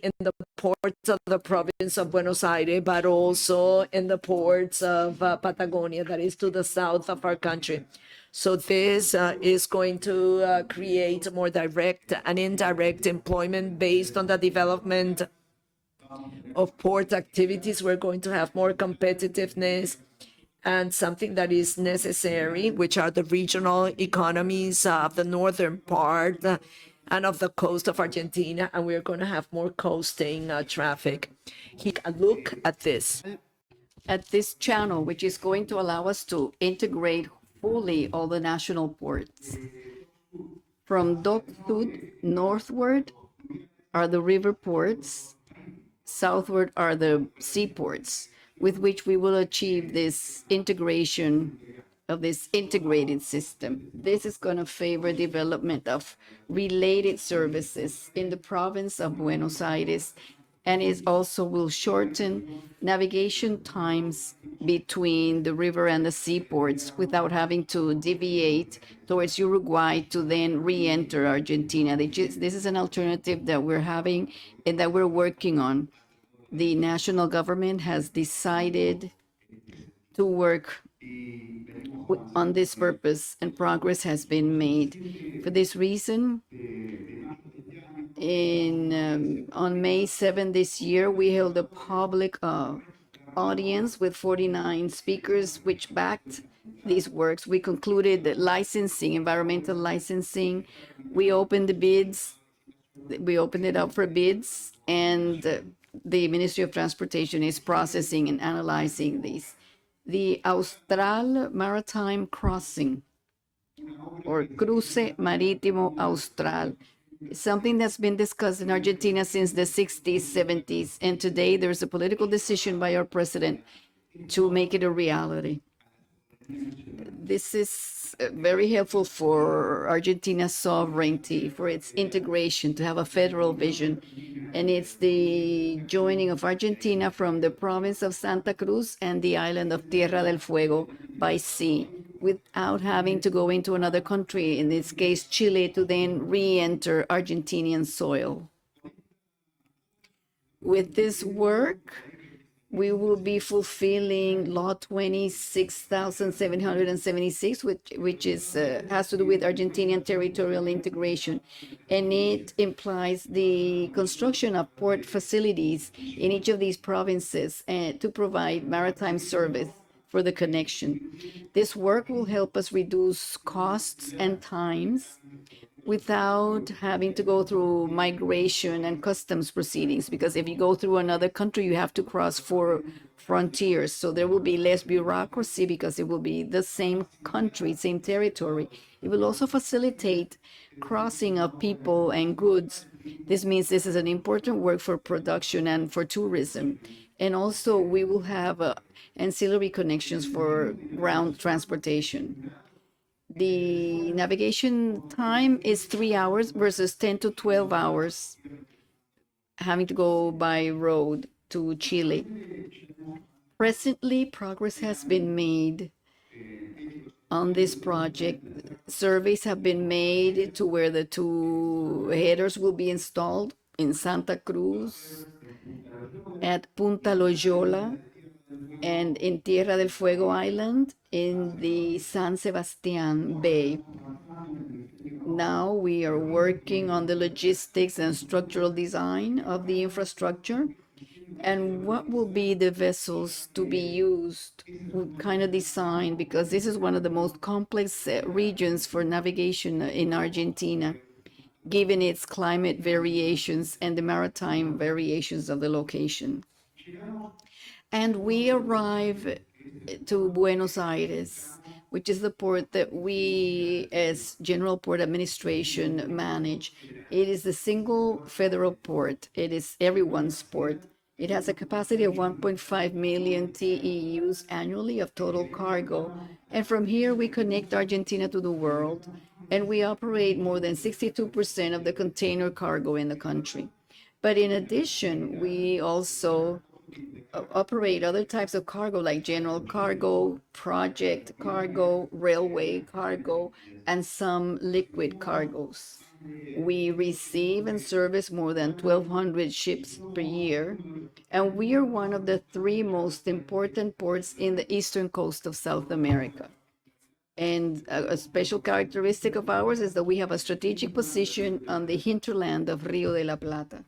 in the ports of the province of Buenos Aires, but also in the ports of Patagonia, that is to the south of our country. So this is going to create more direct and indirect employment based on the development of port activities. We're going to have more competitiveness, and something that is necessary, which are the regional economies of the northern part and of the coast of Argentina, and we're going to have more coasting traffic. Look at this. At this channel, which is going to allow us to integrate fully all the national ports. From Dock Sud northward are the river ports, southward are the seaports, with which we will achieve this integration of this integrated system. This is going to favor development of related services in the province of Buenos Aires, and it also will shorten navigation times between the river and the seaports without having to deviate towards Uruguay to then re-enter Argentina. This is an alternative that we're having and that we're working on. The national government has decided to work on this purpose, and progress has been made. For this reason, on May 7 this year, we held a public audience with 49 speakers which backed these works. We concluded that licensing, environmental licensing, we opened it up for bids, and the Ministry of Transportation is processing and analyzing these. The Austral Maritime Crossing, or Cruce Marítimo Austral, is something that's been discussed in Argentina since the 60s, 70s, and today there's a political decision by our president to make it a reality. This is very helpful for Argentina's sovereignty, for its integration, to have a federal vision. And it's the joining of Argentina from the province of Santa Cruz and the island of Tierra del Fuego by sea, without having to go into another country, in this case Chile, to then re-enter Argentinian soil. With this work, we will be fulfilling Law 26,776, which is has to do with Argentinian territorial integration, and it implies the construction of port facilities in each of these provinces to provide maritime service for the connection. This work will help us reduce costs and times without having to go through migration and customs proceedings, because if you go through another country, you have to cross 4 frontiers. So there will be less bureaucracy because it will be the same country, same territory. It will also facilitate crossing of people and goods. This means this is an important work for production and for tourism. And also we will have ancillary connections for ground transportation. The navigation time is 3 hours versus 10 to 12 hours having to go by road to Chile. Presently, progress has been made on this project. Surveys have been made to where the 2 headers will be installed in Santa Cruz, at Punta Loyola, and in Tierra del Fuego Island in the San Sebastian Bay. Now we are working on the logistics and structural design of the infrastructure and what will be the vessels to be used, what kind of design, because this is one of the most complex regions for navigation in Argentina, given its climate variations and the maritime variations of the location. And we arrive to Buenos Aires, which is the port that we as General Port Administration manage. It is the single federal port. It is everyone's port. It has a capacity of 1.5 million TEUs annually of total cargo. And from here, we connect Argentina to the world, and we operate more than 62% of the container cargo in the country. But in addition, we also operate other types of cargo like general cargo, project cargo, railway cargo, and some liquid cargos. We receive and service more than 1,200 ships per year, and we are one of the 3 most important ports in the eastern coast of South America. And a special characteristic of ours is that we have a strategic position on the hinterland of Rio de la Plata.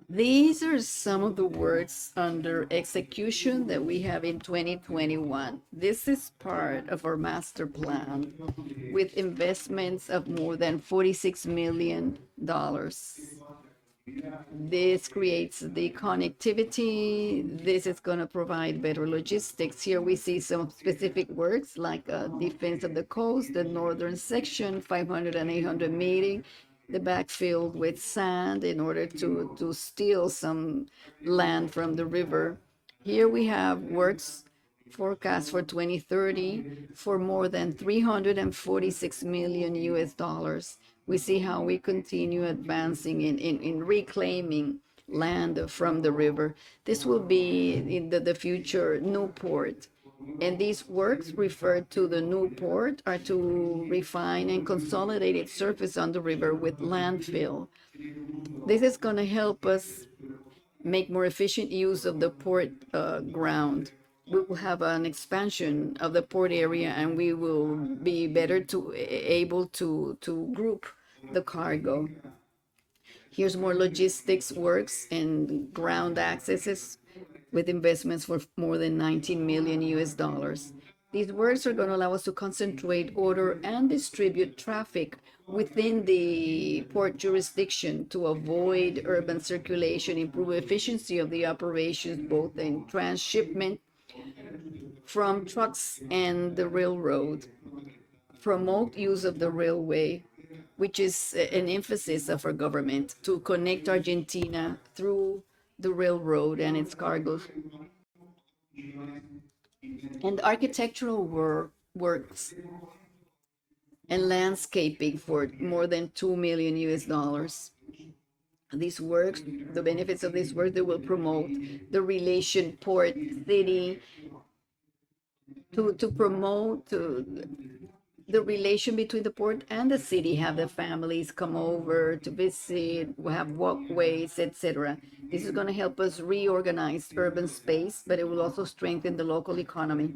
These are some of the works under execution that we have in 2021. This is part of our master plan with investments of more than $46 million. This creates the connectivity. This is going to provide better logistics. Here we see some specific works like defense of the coast, the northern section, 500 and 800 meeting, the backfill with sand in order to steal some land from the river. Here we have works forecast for 2030 for more than 346 million US dollars. We see how we continue advancing in reclaiming land from the river. This will be in the future new port. And these works referred to the new port are to refine and consolidate its surface on the river with landfill. This is going to help us make more efficient use of the port ground. We will have an expansion of the port area, and we will be better able to group the cargo. Here's more logistics works and ground accesses with investments for more than 19 million US dollars. These works are going to allow us to concentrate, order, and distribute traffic within the port jurisdiction to avoid urban circulation, improve efficiency of the operations, both in transshipment from trucks and the railroad, promote use of the railway, which is an emphasis of our government to connect Argentina through the railroad and its cargoes. And architectural works and landscaping for more than 2 million US dollars. These works, the benefits of this work, they will promote the relation port city to promote the relation between the port and the city, have the families come over to visit, have walkways, etc. This is going to help us reorganize urban space, but it will also strengthen the local economy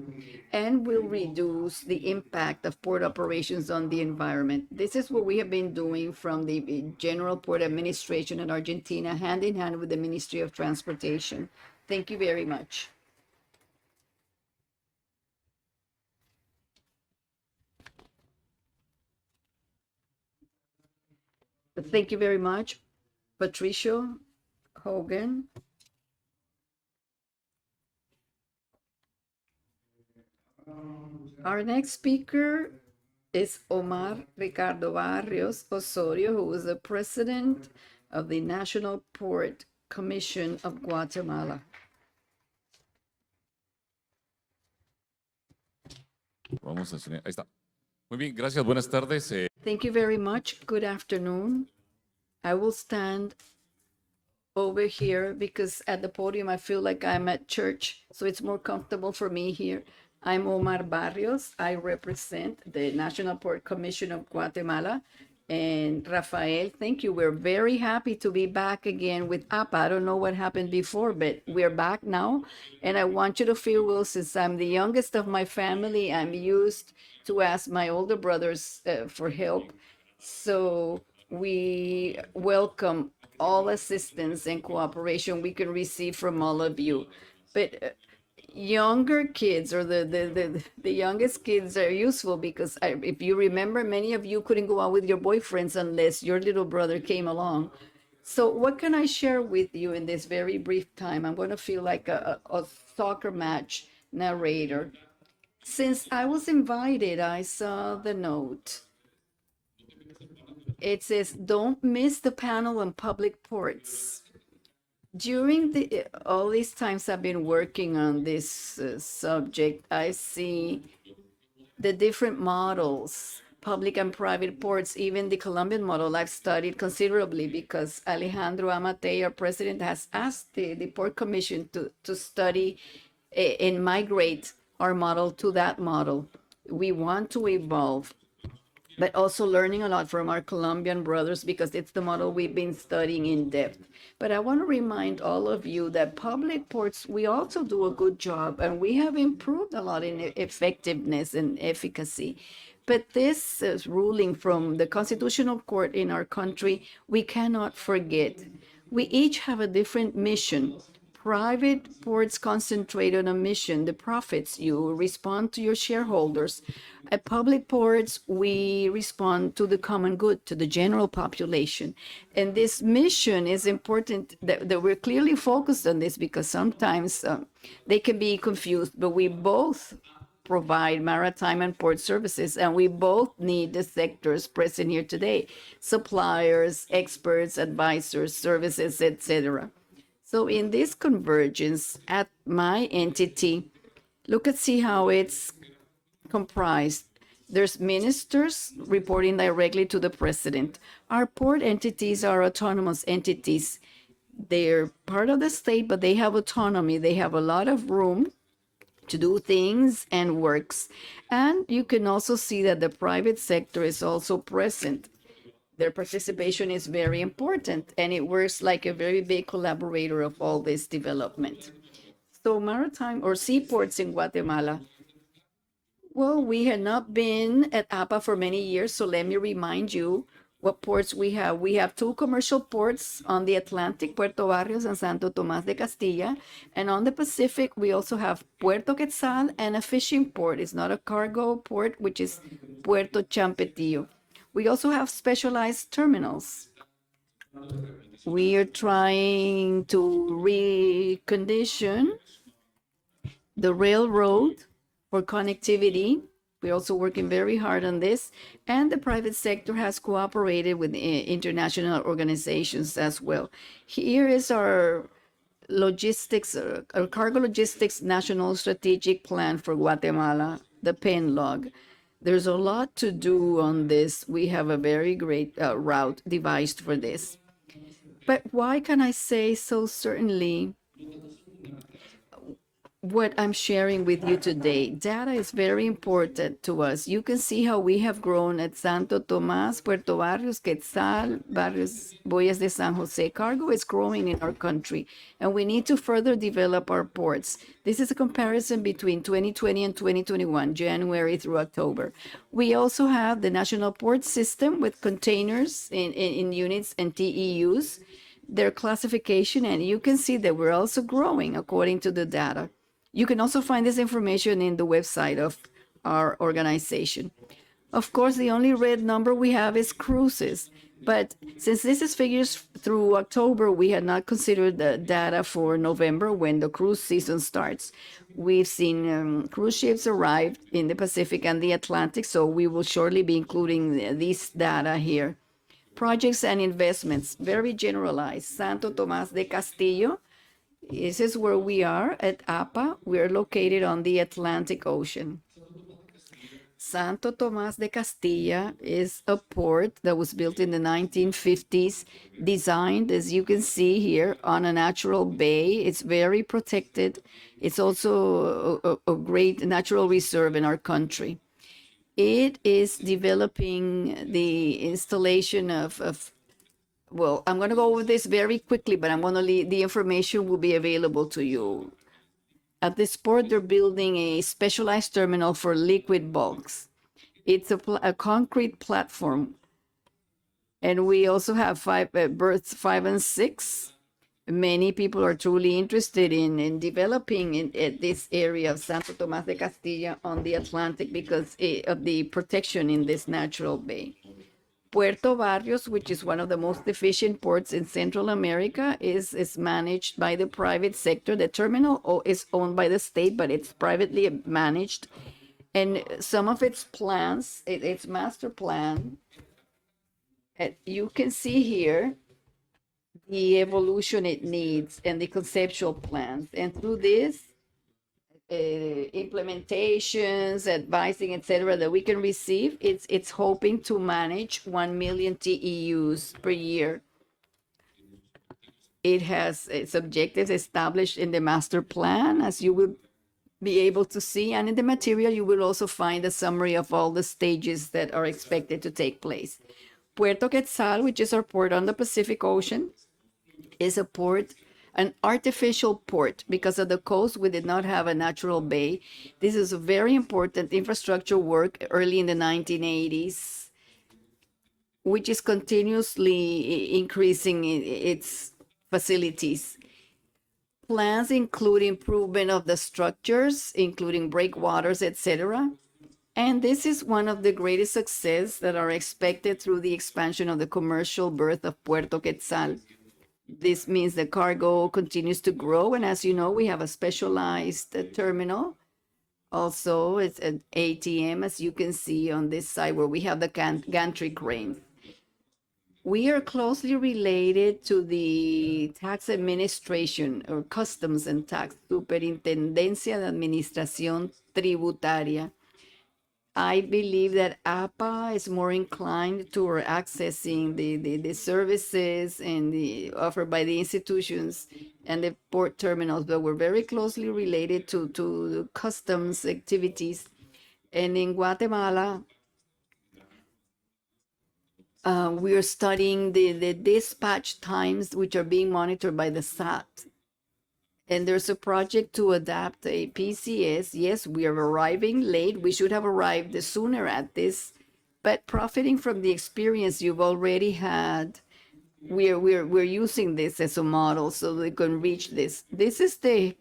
and will reduce the impact of port operations on the environment. This is what we have been doing from the General Port Administration in Argentina, hand in hand with the Ministry of Transportation. Thank you very much. Thank you very much, Patricio, Hogan. Our next speaker is Omar Ricardo Barrios Osorio, who is the president of the National Port Commission of Guatemala. Vamos a enseñar. Ahí está. Muy bien, gracias. Buenas tardes. Thank you very much. Good afternoon. I will stand over here because at the podium I feel like I'm at church, so it's more comfortable for me here. I'm Omar Barrios. I represent the National Port Commission of Guatemala. And Rafael, thank you. We're very happy to be back again with APA. I don't know what happened before, but we're back now. And I want you to feel, well, since I'm the youngest of my family, I'm used to ask my older brothers for help. So we welcome all assistance and cooperation we can receive from all of you. But younger kids or the youngest kids are useful because if you remember, many of you couldn't go out with your boyfriends unless your little brother came along. So what can I share with you in this very brief time? I'm going to feel like a soccer match narrator. Since I was invited, I saw the note. It says, don't miss the panel on public ports. During all these times I've been working on this subject, I see the different models, public and private ports, even the Colombian model I've studied considerably because Alejandro Amate, our president, has asked the Port Commission to study and migrate our model to that model. We want to evolve, but also learning a lot from our Colombian brothers because it's the model we've been studying in depth. But I want to remind all of you that public ports, we also do a good job and we have improved a lot in effectiveness and efficacy. But this ruling from the Constitutional Court in our country, we cannot forget. We each have a different mission. Private ports concentrate on a mission, the profits. You respond to your shareholders. At public ports, we respond to the common good, to the general population. And this mission is important that we're clearly focused on this because sometimes they can be confused, but we both provide maritime and port services, and we both need the sectors present here today, suppliers, experts, advisors, services, etc. So in this convergence at my entity, look and see how it's comprised. There's ministers reporting directly to the president. Our port entities are autonomous entities. They're part of the state, but they have autonomy. They have a lot of room to do things and works. And you can also see that the private sector is also present. Their participation is very important, and it works like a very big collaborator of all this development. So maritime or seaports in Guatemala. Well, we had not been at APA for many years, so let me remind you what ports we have. We have 2 commercial ports on the Atlantic, Puerto Barrios and Santo Tomás de Castilla. And on the Pacific, we also have Puerto Quetzal and a fishing port. It's not a cargo port, which is Puerto Champetillo. We also have specialized terminals. We are trying to recondition the railroad for connectivity. We're also working very hard on this. And the private sector has cooperated with international organizations as well. Here is our logistics, our cargo logistics national strategic plan for Guatemala, the pen log. There's a lot to do on this. We have a very great route devised for this. But why can I say so certainly what I'm sharing with you today? Data is very important to us. You can see how we have grown at Santo Tomás, Puerto Barrios, Quetzal, Barrios, Boyas de San Jose. Cargo is growing in our country, and we need to further develop our ports. This is a comparison between 2020 and 2021, January through October. We also have the National Port System with containers in units and TEUs, their classification, and you can see that we're also growing according to the data. You can also find this information in the website of our organization. Of course, the only red number we have is cruises. But since this is figures through October, we had not considered the data for November when the cruise season starts. We've seen cruise ships arrive in the Pacific and the Atlantic, so we will shortly be including these data here. Projects and investments, very generalized. Santo Tomás de Castillo. This is where we are at APA. We are located on the Atlantic Ocean. Santo Tomás de Castilla is a port that was built in the 1950s, designed, as you can see here, on a natural bay. It's very protected. It's also a great natural reserve in our country. It is developing the installation of well, I'm going to go over this very quickly, but I'm going to leave, the information will be available to you. At this port, they're building a specialized terminal for liquid bulks. It's a concrete platform. And we also have berths 5 and 6. Many people are truly interested in developing in this area of Santo Tomás de Castilla on the Atlantic because of the protection in this natural bay. Puerto Barrios, which is one of the most efficient ports in Central America, is managed by the private sector. The terminal is owned by the state, but it's privately managed. And some of its plans, its master plan, you can see here the evolution it needs and the conceptual plans. And through this, implementations, advising, etc., that we can receive, it's hoping to manage 1 million TEUs per year. It has its objectives established in the master plan, as you will be able to see, and in the material you will also find a summary of all the stages that are expected to take place. Puerto Quetzal, which is our port on the Pacific Ocean, is a port, an artificial port. Because of the coast, we did not have a natural bay. This is a very important infrastructure work early in the 1980s, which is continuously increasing its facilities. Plans include improvement of the structures, including breakwaters, etc. And this is one of the greatest success that are expected through the expansion of the commercial berth of Puerto Quetzal. This means the cargo continues to grow. And as you know, we have a specialized terminal. Also, it's an ATM, as you can see on this side, where we have the gantry cranes. We are closely related to the tax administration or customs and tax, Superintendencia de Administración Tributaria. I believe that AAPA is more inclined to accessing the services and the offered by the institutions and the port terminals, but we're very closely related to customs activities. And in Guatemala, we are studying the dispatch times, which are being monitored by the SAT. And there's a project to adapt a PCS. Yes, we are arriving late. We should have arrived sooner at this, but profiting from the experience you've already had, we're using this as a model so they can reach this. This is the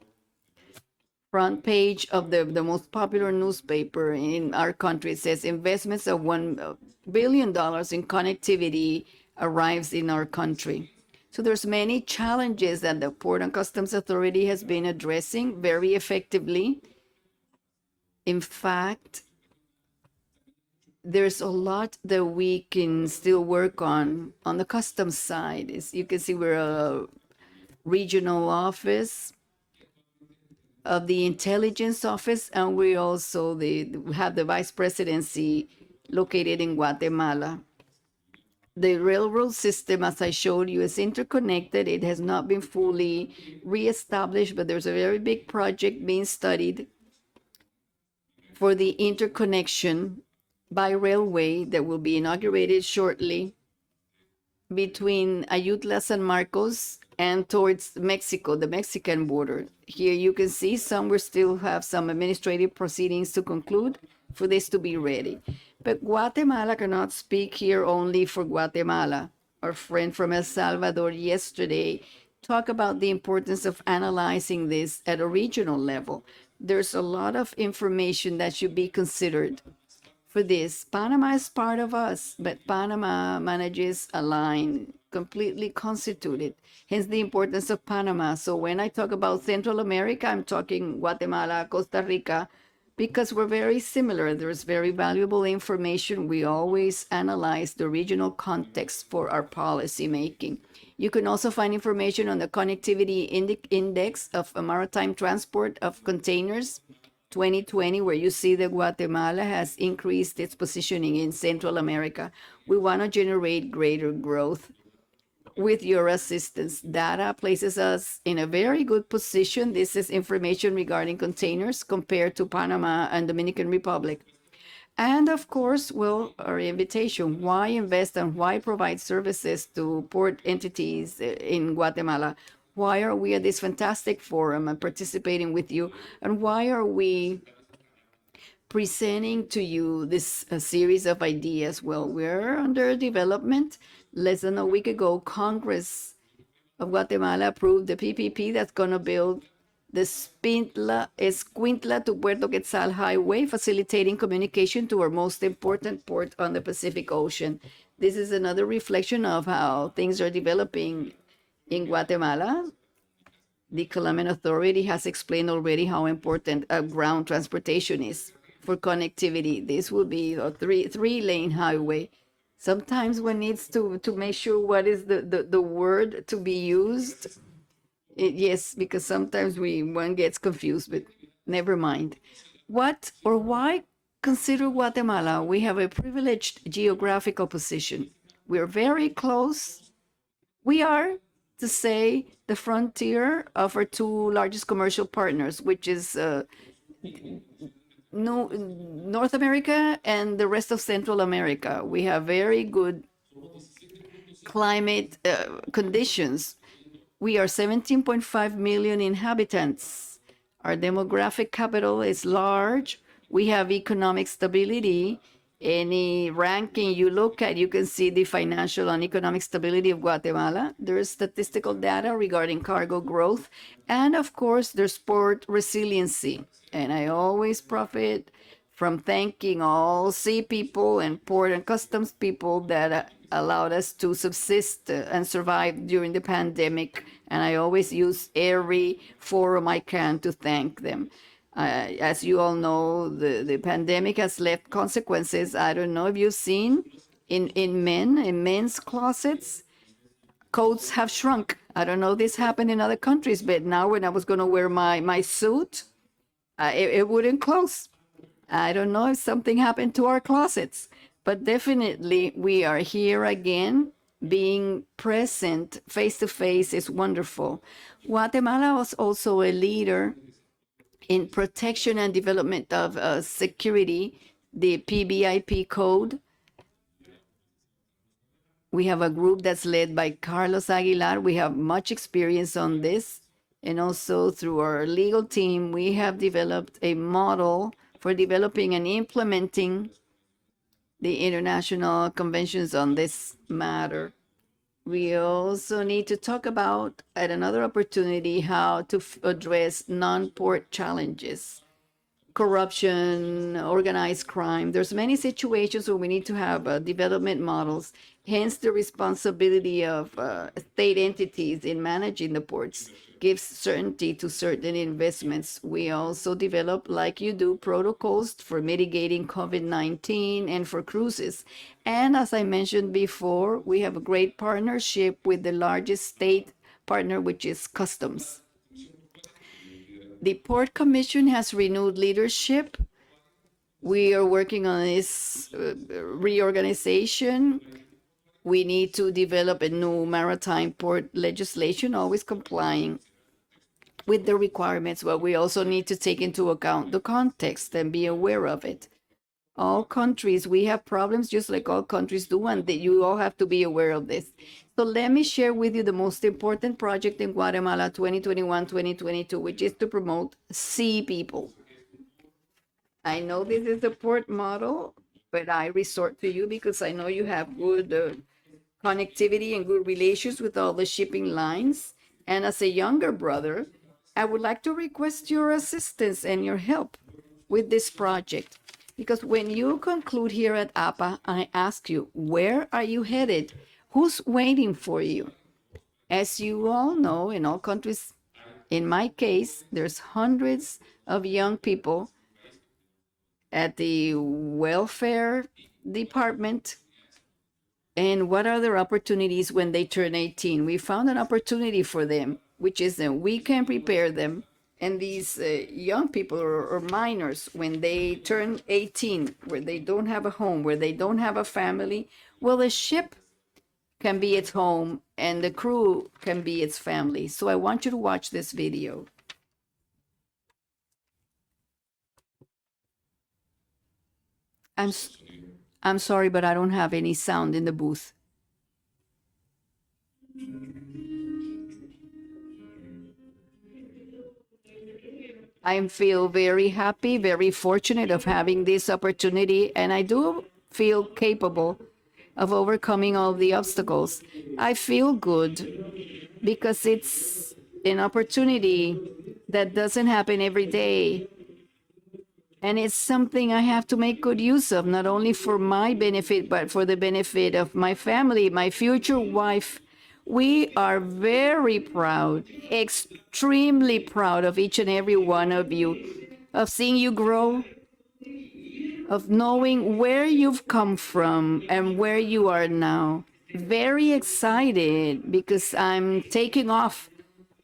front page of the most popular newspaper in our country. It says investments of $1 billion in connectivity arrives in our country. So there's many challenges that the Port and Customs Authority has been addressing very effectively. In fact, there's a lot that we can still work on the customs side. As you can see, we're a regional office of the intelligence office, and we also have the vice presidency located in Guatemala. The railroad system, as I showed you, is interconnected. It has not been fully reestablished, but there's a very big project being studied for the interconnection by railway that will be inaugurated shortly between Ayutla, San Marcos, and towards Mexico, the Mexican border. Here you can see some will still have some administrative proceedings to conclude for this to be ready. But Guatemala cannot speak here only for Guatemala. Our friend from El Salvador yesterday talked about the importance of analyzing this at a regional level. There's a lot of information that should be considered for this. Panama is part of us, but Panama manages a line completely constituted, hence the importance of Panama. So when I talk about Central America, I'm talking Guatemala, Costa Rica, because we're very similar. There's very valuable information. We always analyze the regional context for our policy making. You can also find information on the connectivity index of maritime transport of containers 2020, where you see that Guatemala has increased its positioning in Central America. We want to generate greater growth with your assistance. Data places us in a very good position. This is information regarding containers compared to Panama and Dominican Republic. And of course, well, our invitation, why invest and why provide services to port entities in Guatemala? Why are we at this fantastic forum and participating with you? And why are we presenting to you this series of ideas? Well, we're under development. Less than a week ago, Congress of Guatemala approved the PPP that's going to build the Escuintla to Puerto Quetzal Highway, facilitating communication to our most important port on the Pacific Ocean. This is another reflection of how things are developing in Guatemala. The Colombian Authority has explained already how important ground transportation is for connectivity. This will be a three-lane highway. Sometimes one needs to make sure what is the word to be used. Yes, because sometimes one gets confused, but never mind. What or why consider Guatemala? We have a privileged geographical position. We're very close. We are, to say, the frontier of our two largest commercial partners, which is North America and the rest of Central America. We have very good climate conditions. We are 17.5 million inhabitants. Our demographic capital is large. We have economic stability. Any ranking you look at, you can see the financial and economic stability of Guatemala. There is statistical data regarding cargo growth. And of course, there's port resiliency. And I always profit from thanking all sea people and port and customs people that allowed us to subsist and survive during the pandemic. And I always use every forum I can to thank them. As you all know, the pandemic has left consequences. I don't know if you've seen in men's closets, coats have shrunk. I don't know if this happened in other countries, but now when I was going to wear my suit, it wouldn't close. I don't know if something happened to our closets, but definitely we are here again. Being present face to face is wonderful. Guatemala was also a leader in protection and development of security, the PBIP code. We have a group that's led by Carlos Aguilar. We have much experience on this. And also through our legal team, we have developed a model for developing and implementing the international conventions on this matter. We also need to talk about, at another opportunity, how to address non-port challenges, corruption, organized crime. There's many situations where we need to have development models, hence the responsibility of state entities in managing the ports gives certainty to certain investments. We also develop, like you do, protocols for mitigating COVID-19 and for cruises. And as I mentioned before, we have a great partnership with the largest state partner, which is Customs. The Port Commission has renewed leadership. We are working on this reorganization. We need to develop a new maritime port legislation, always complying with the requirements, but we also need to take into account the context and be aware of it. All countries, we have problems just like all countries do, and that you all have to be aware of this. So let me share with you the most important project in Guatemala 2021-2022, which is to promote sea people. I know this is a port model, but I resort to you because I know you have good connectivity and good relations with all the shipping lines. And as a younger brother, I would like to request your assistance and your help with this project. Because when you conclude here at APA, I ask you, where are you headed? Who's waiting for you? As you all know, in all countries, in my case, there's hundreds of young people at the welfare department. And what are their opportunities when they turn 18? We found an opportunity for them, which is that we can prepare them. And these young people or minors, when they turn 18, where they don't have a home, where they don't have a family, well, the ship can be its home and the crew can be its family. So I want you to watch this video. I'm sorry, but I don't have any sound in the booth. I feel very happy, very fortunate of having this opportunity, and I do feel capable of overcoming all the obstacles. I feel good because it's an opportunity that doesn't happen every day. And it's something I have to make good use of, not only for my benefit, but for the benefit of my family, my future wife. We are very proud, extremely proud of each and every one of you, of seeing you grow, of knowing where you've come from and where you are now. Very excited because I'm taking off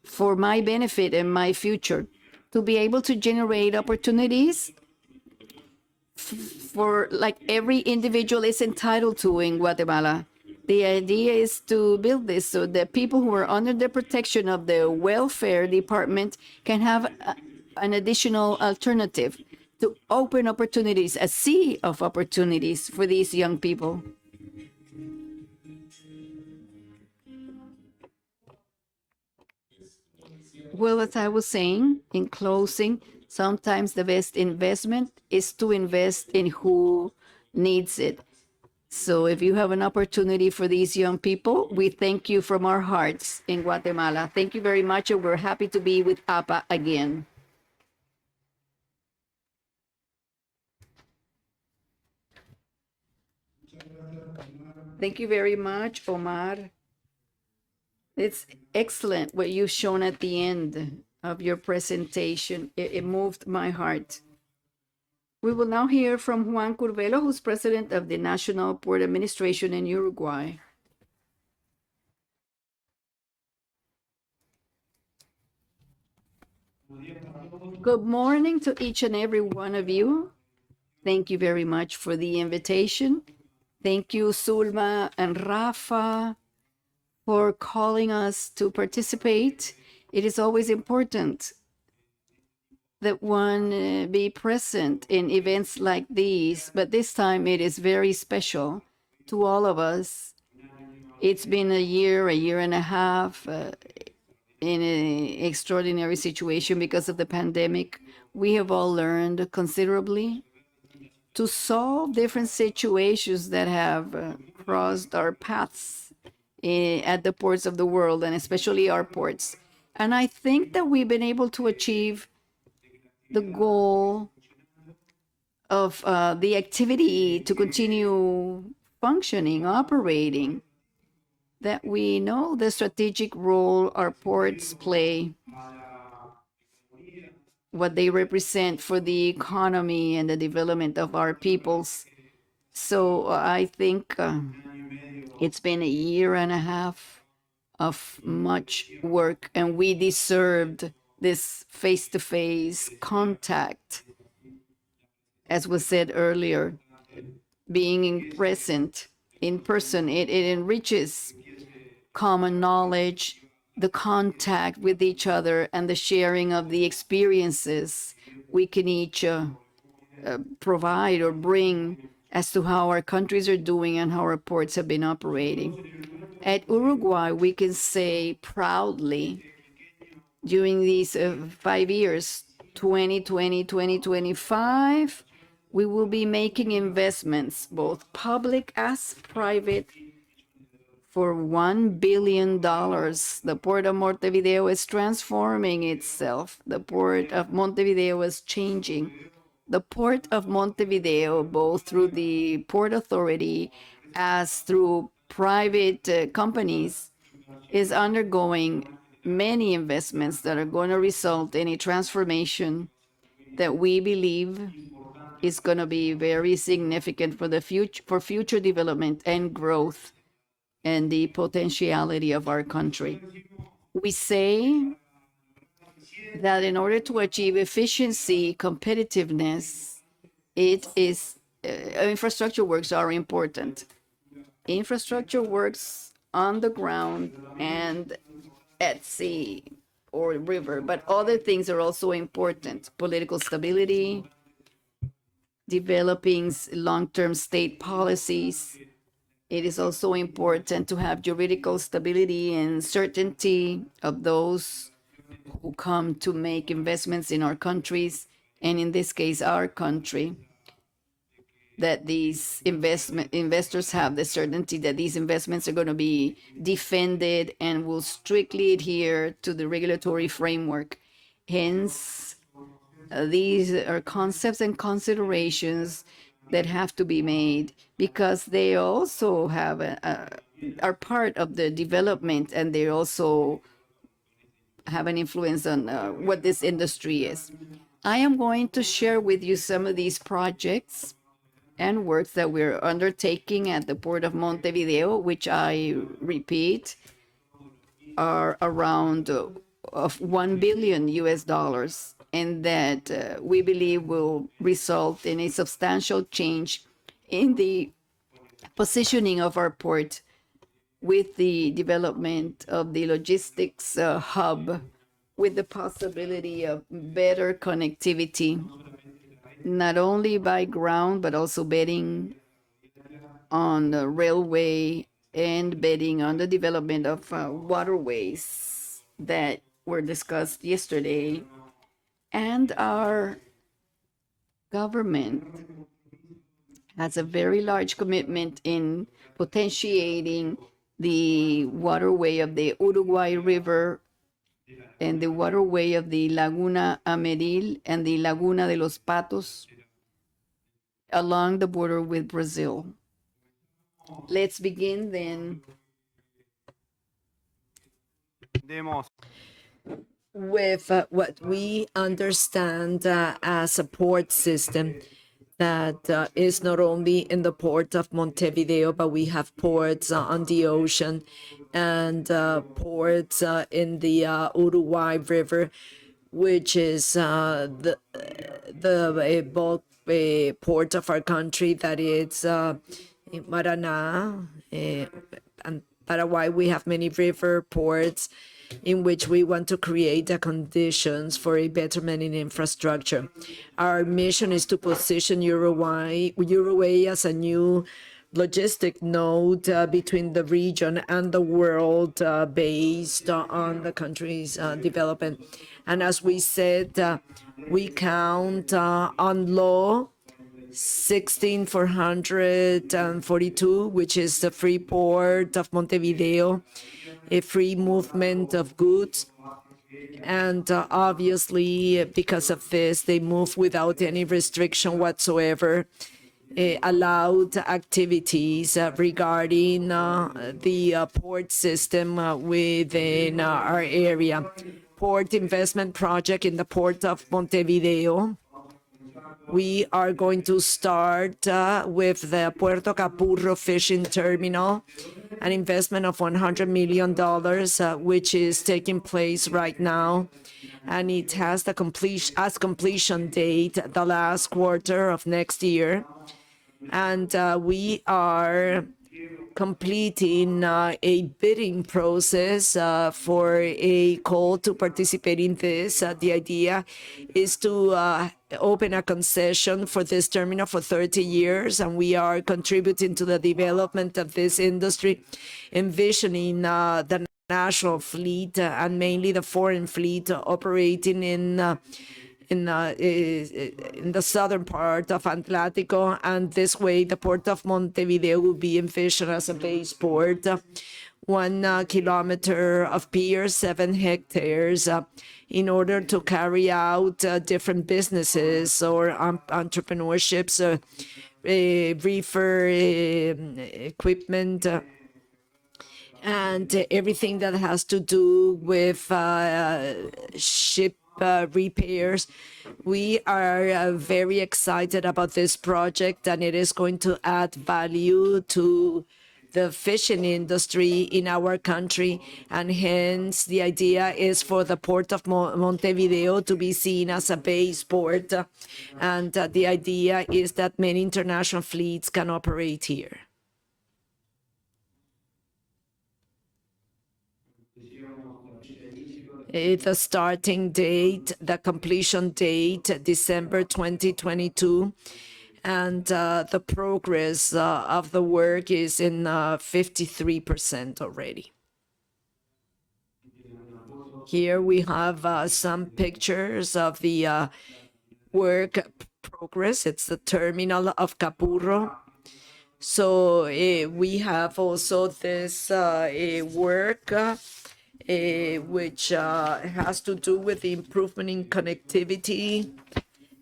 for my benefit and my future to be able to generate opportunities for like every individual is entitled to in Guatemala. The idea is to build this so that people who are under the protection of the welfare department can have an additional alternative to open opportunities, a sea of opportunities for these young people. Well, as I was saying in closing, sometimes the best investment is to invest in who needs it. So if you have an opportunity for these young people, we thank you from our hearts in Guatemala. Thank you very much, and we're happy to be with AAPA again. Thank you very much, Omar. It's excellent what you've shown at the end of your presentation. It moved my heart. We will now hear from Juan Curvelo, who's president of the National Port Administration in Uruguay. Good morning to each and every one of you. Thank you very much for the invitation. Thank you, Sulma and Rafa, for calling us to participate. It is always important that one be present in events like these, but this time it is very special to all of us. It's been a year and a half in an extraordinary situation because of the pandemic. We have all learned considerably to solve different situations that have crossed our paths at the ports of the world, and especially our ports. And I think that we've been able to achieve the goal of the activity to continue functioning, operating, that we know the strategic role our ports play, what they represent for the economy and the development of our peoples. So I think it's been a year and a half of much work, and we deserved this face-to-face contact. As was said earlier, being present in person, it enriches common knowledge, the contact with each other, and the sharing of the experiences we can each provide or bring as to how our countries are doing and how our ports have been operating. At Uruguay, we can say proudly, during these 5 years, 2020, 2025, we will be making investments, both public as private, for $1 billion. The Port of Montevideo is transforming itself. The Port of Montevideo is changing. The Port of Montevideo, both through the Port Authority as through private companies, is undergoing many investments that are going to result in a transformation that we believe is going to be very significant for the future development and growth and the potentiality of our country. We say that in order to achieve efficiency, competitiveness, it is infrastructure works are important. Infrastructure works on the ground and at sea or river, but other things are also important. Political stability, developing long-term state policies. It is also important to have juridical stability and certainty of those who come to make investments in our countries, and in this case, our country, that these investors have the certainty that these investments are going to be defended and will strictly adhere to the regulatory framework. Hence, these are concepts and considerations that have to be made because they also have are part of the development, and they also have an influence on what this industry is. I am going to share with you some of these projects and works that we're undertaking at the Port of Montevideo, which I repeat are around of 1 billion US dollars, and that we believe will result in a substantial change in the positioning of our port with the development of the logistics hub, with the possibility of better connectivity, not only by ground, but also betting on the railway and betting on the development of waterways that were discussed yesterday. And our government has a very large commitment in potentiating the waterway of the Uruguay River and the waterway of the Laguna Ameril and the Laguna de los Patos along the border with Brazil. Let's begin then with what we understand as a port system that is not only in the port of Montevideo, but we have ports on the ocean and ports in the Uruguay River, which is the bulk port of our country, that is Marina. And Paraguay, we have many river ports in which we want to create the conditions for a betterment in infrastructure. Our mission is to position Uruguay as a new logistic node between the region and the world based on the country's development. And as we said, we count on law 16442, which is the free port of Montevideo, a free movement of goods. And obviously, because of this, they move without any restriction whatsoever, allowed activities regarding the port system within our area. Port investment project in the port of Montevideo. We are going to start with the Puerto Capurro fishing terminal, an investment of $100 million, which is taking place right now. And it has the completion date the last quarter of next year. And we are completing a bidding process for a call to participate in this. The idea is to open a concession for this terminal for 30 years, and we are contributing to the development of this industry, envisioning the national fleet and mainly the foreign fleet operating in the southern part of Atlántico, and this way the port of Montevideo will be envisioned as a base port. 1 kilometer of pier, 7 hectares, in order to carry out different businesses or entrepreneurships, reefer equipment, and everything that has to do with ship repairs. We are very excited about this project, and it is going to add value to the fishing industry in our country, and hence the idea is for the port of Montevideo to be seen as a base port, and the idea is that many international fleets can operate here. The starting date, the completion date, December 2022, and the progress of the work is in 53% already. Here we have some pictures of the work progress. It's the terminal of Capurro. So we have also this work which has to do with the improvement in connectivity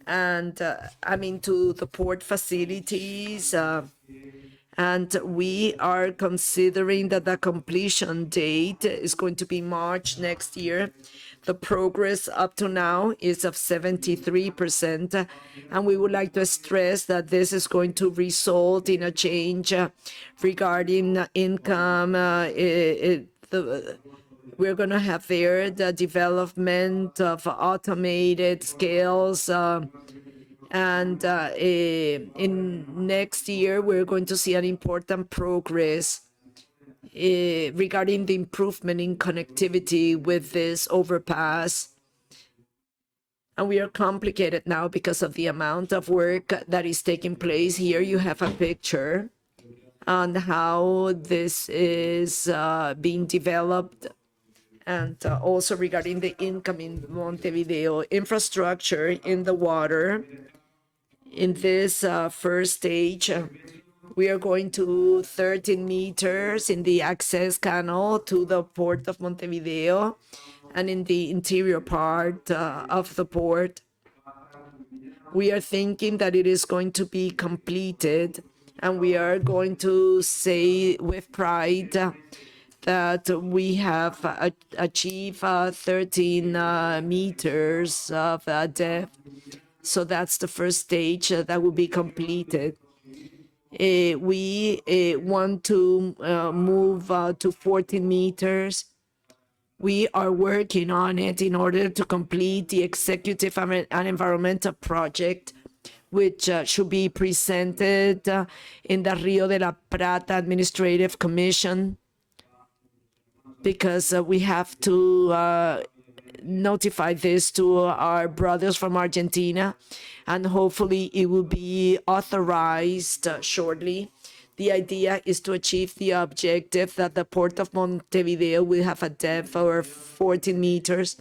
and to the port facilities. And we are considering that the completion date is going to be March next year. The progress up to now is of 73%. And we would like to stress that this is going to result in a change regarding income. We're going to have there the development of automated scales. And in next year, we're going to see an important progress regarding the improvement in connectivity with this overpass. And we are complicated now because of the amount of work that is taking place. Here you have a picture on how this is being developed, and also regarding the income in Montevideo, infrastructure in the water. In this first stage, we are going to 13 meters in the access canal to the port of Montevideo and in the interior part of the port. We are thinking that it is going to be completed, and we are going to say with pride that we have achieved 13 meters of depth. So that's the first stage that will be completed. We want to move to 14 meters. We are working on it in order to complete the executive and environmental project, which should be presented in the Rio de la Plata Administrative Commission, because we have to notify this to our brothers from Argentina, and hopefully it will be authorized shortly. The idea is to achieve the objective that the port of Montevideo will have a depth of 14 meters,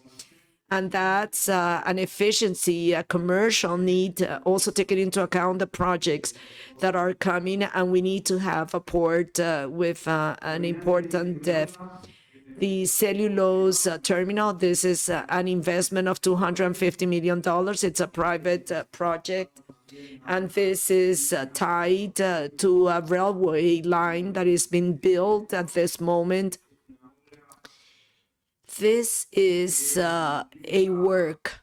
and that's an efficiency, a commercial need, also taking into account the projects that are coming, and we need to have a port with an important depth. The Cellulose Terminal, this is an investment of $250 million. It's a private project, and this is tied to a railway line that is being built at this moment. This is a work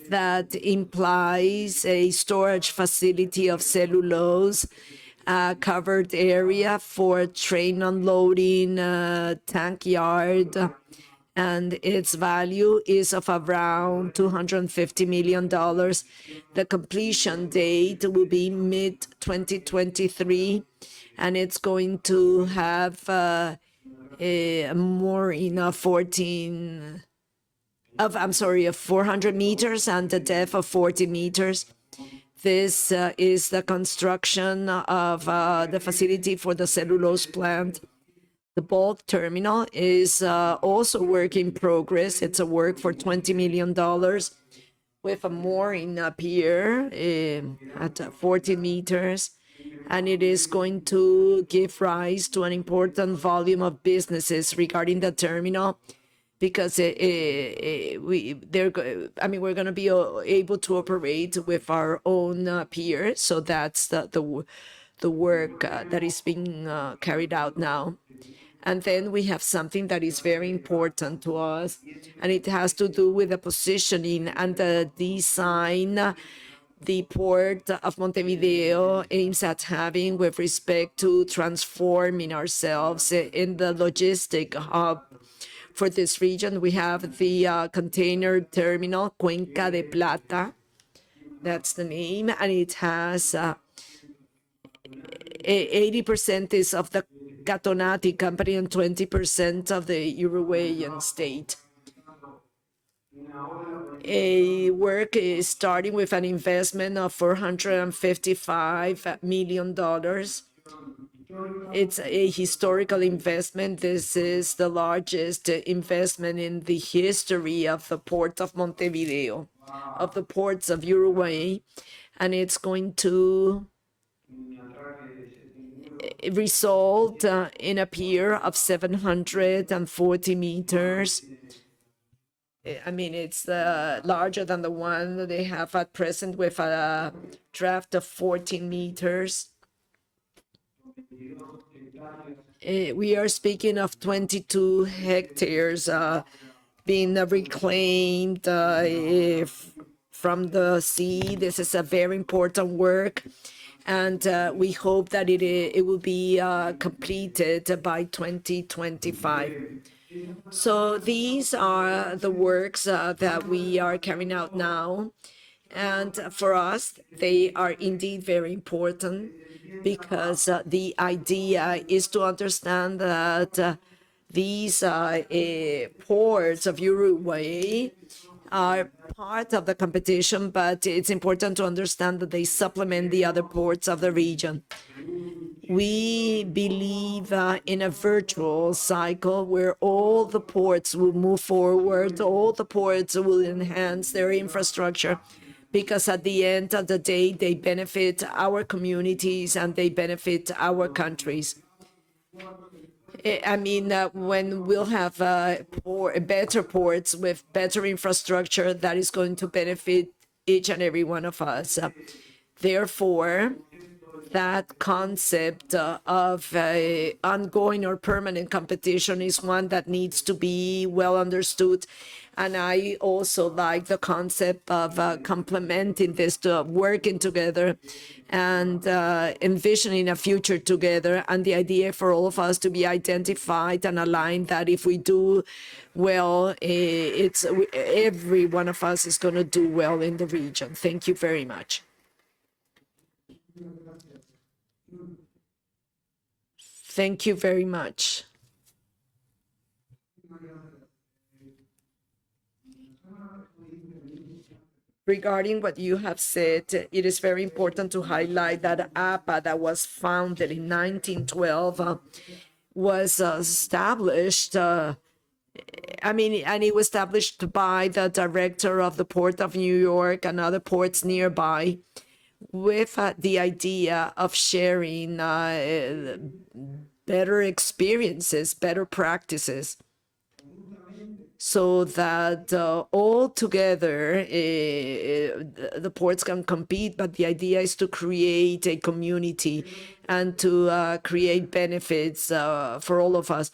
that implies a storage facility of cellulose, covered area for train unloading, tank yard, and its value is of around $250 million. The completion date will be mid-2023, and it's going to have more in 400 meters and a depth of 40 meters. This is the construction of the facility for the cellulose plant. The bulk terminal is also work in progress. It's a work for $20 million with a mooring up here at 14 meters. And it is going to give rise to an important volume of businesses regarding the terminal, because we're going to be able to operate with our own pier. So that's the work that is being carried out now. And then we have something that is very important to us, and it has to do with the positioning and the design the port of Montevideo aims at having with respect to transforming ourselves in the logistic hub for this region. We have the container terminal, Cuenca de Plata. That's the name, and it has 80% is of the Catonati company and 20% of the Uruguayan state. A work is starting with an investment of $455 million. It's a historical investment. This is the largest investment in the history of the port of Montevideo, of the ports of Uruguay, and it's going to result in a pier of 740 meters. I mean, it's larger than the one that they have at present with a draft of 14 meters. We are speaking of 22 hectares being reclaimed from the sea. This is a very important work, and we hope that it will be completed by 2025. So these are the works that we are carrying out now, and for us, they are indeed very important, because the idea is to understand that these ports of Uruguay are part of the competition, but it's important to understand that they supplement the other ports of the region. We believe in a virtual cycle where all the ports will move forward, all the ports will enhance their infrastructure, because at the end of the day, they benefit our communities and they benefit our countries. I mean, when we'll have better ports with better infrastructure, that is going to benefit each and every one of us. Therefore, that concept of ongoing or permanent competition is one that needs to be well understood. And I also like the concept of complementing this, to working together and envisioning a future together. And the idea for all of us to be identified and aligned that if we do well, every one of us is going to do well in the region. Thank you very much. Thank you very much. Regarding what you have said, it is very important to highlight that AAPA, that was founded in 1912, was established, and it was established by the director of the Port of New York and other ports nearby, with the idea of sharing better experiences, better practices, so that all together the ports can compete. But the idea is to create a community and to create benefits for all of us.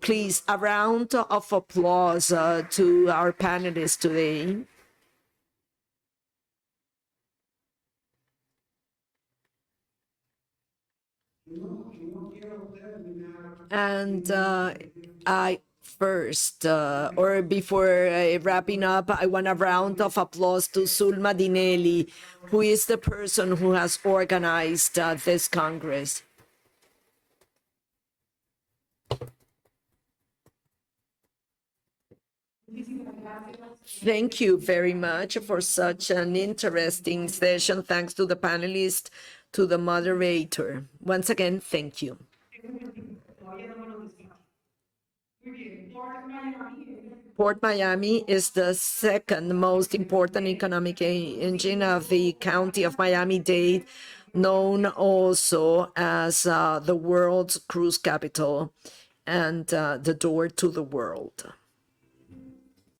Please, a round of applause to our panelists today. And before wrapping up, I want a round of applause to Sulma Dinelli, who is the person who has organized this Congress. Thank you very much for such an interesting session. Thanks to the panelists, to the moderator. Once again, thank you. Port Miami is the second most important economic engine of the county of Miami-Dade, known also as the world's cruise capital and the door to the world.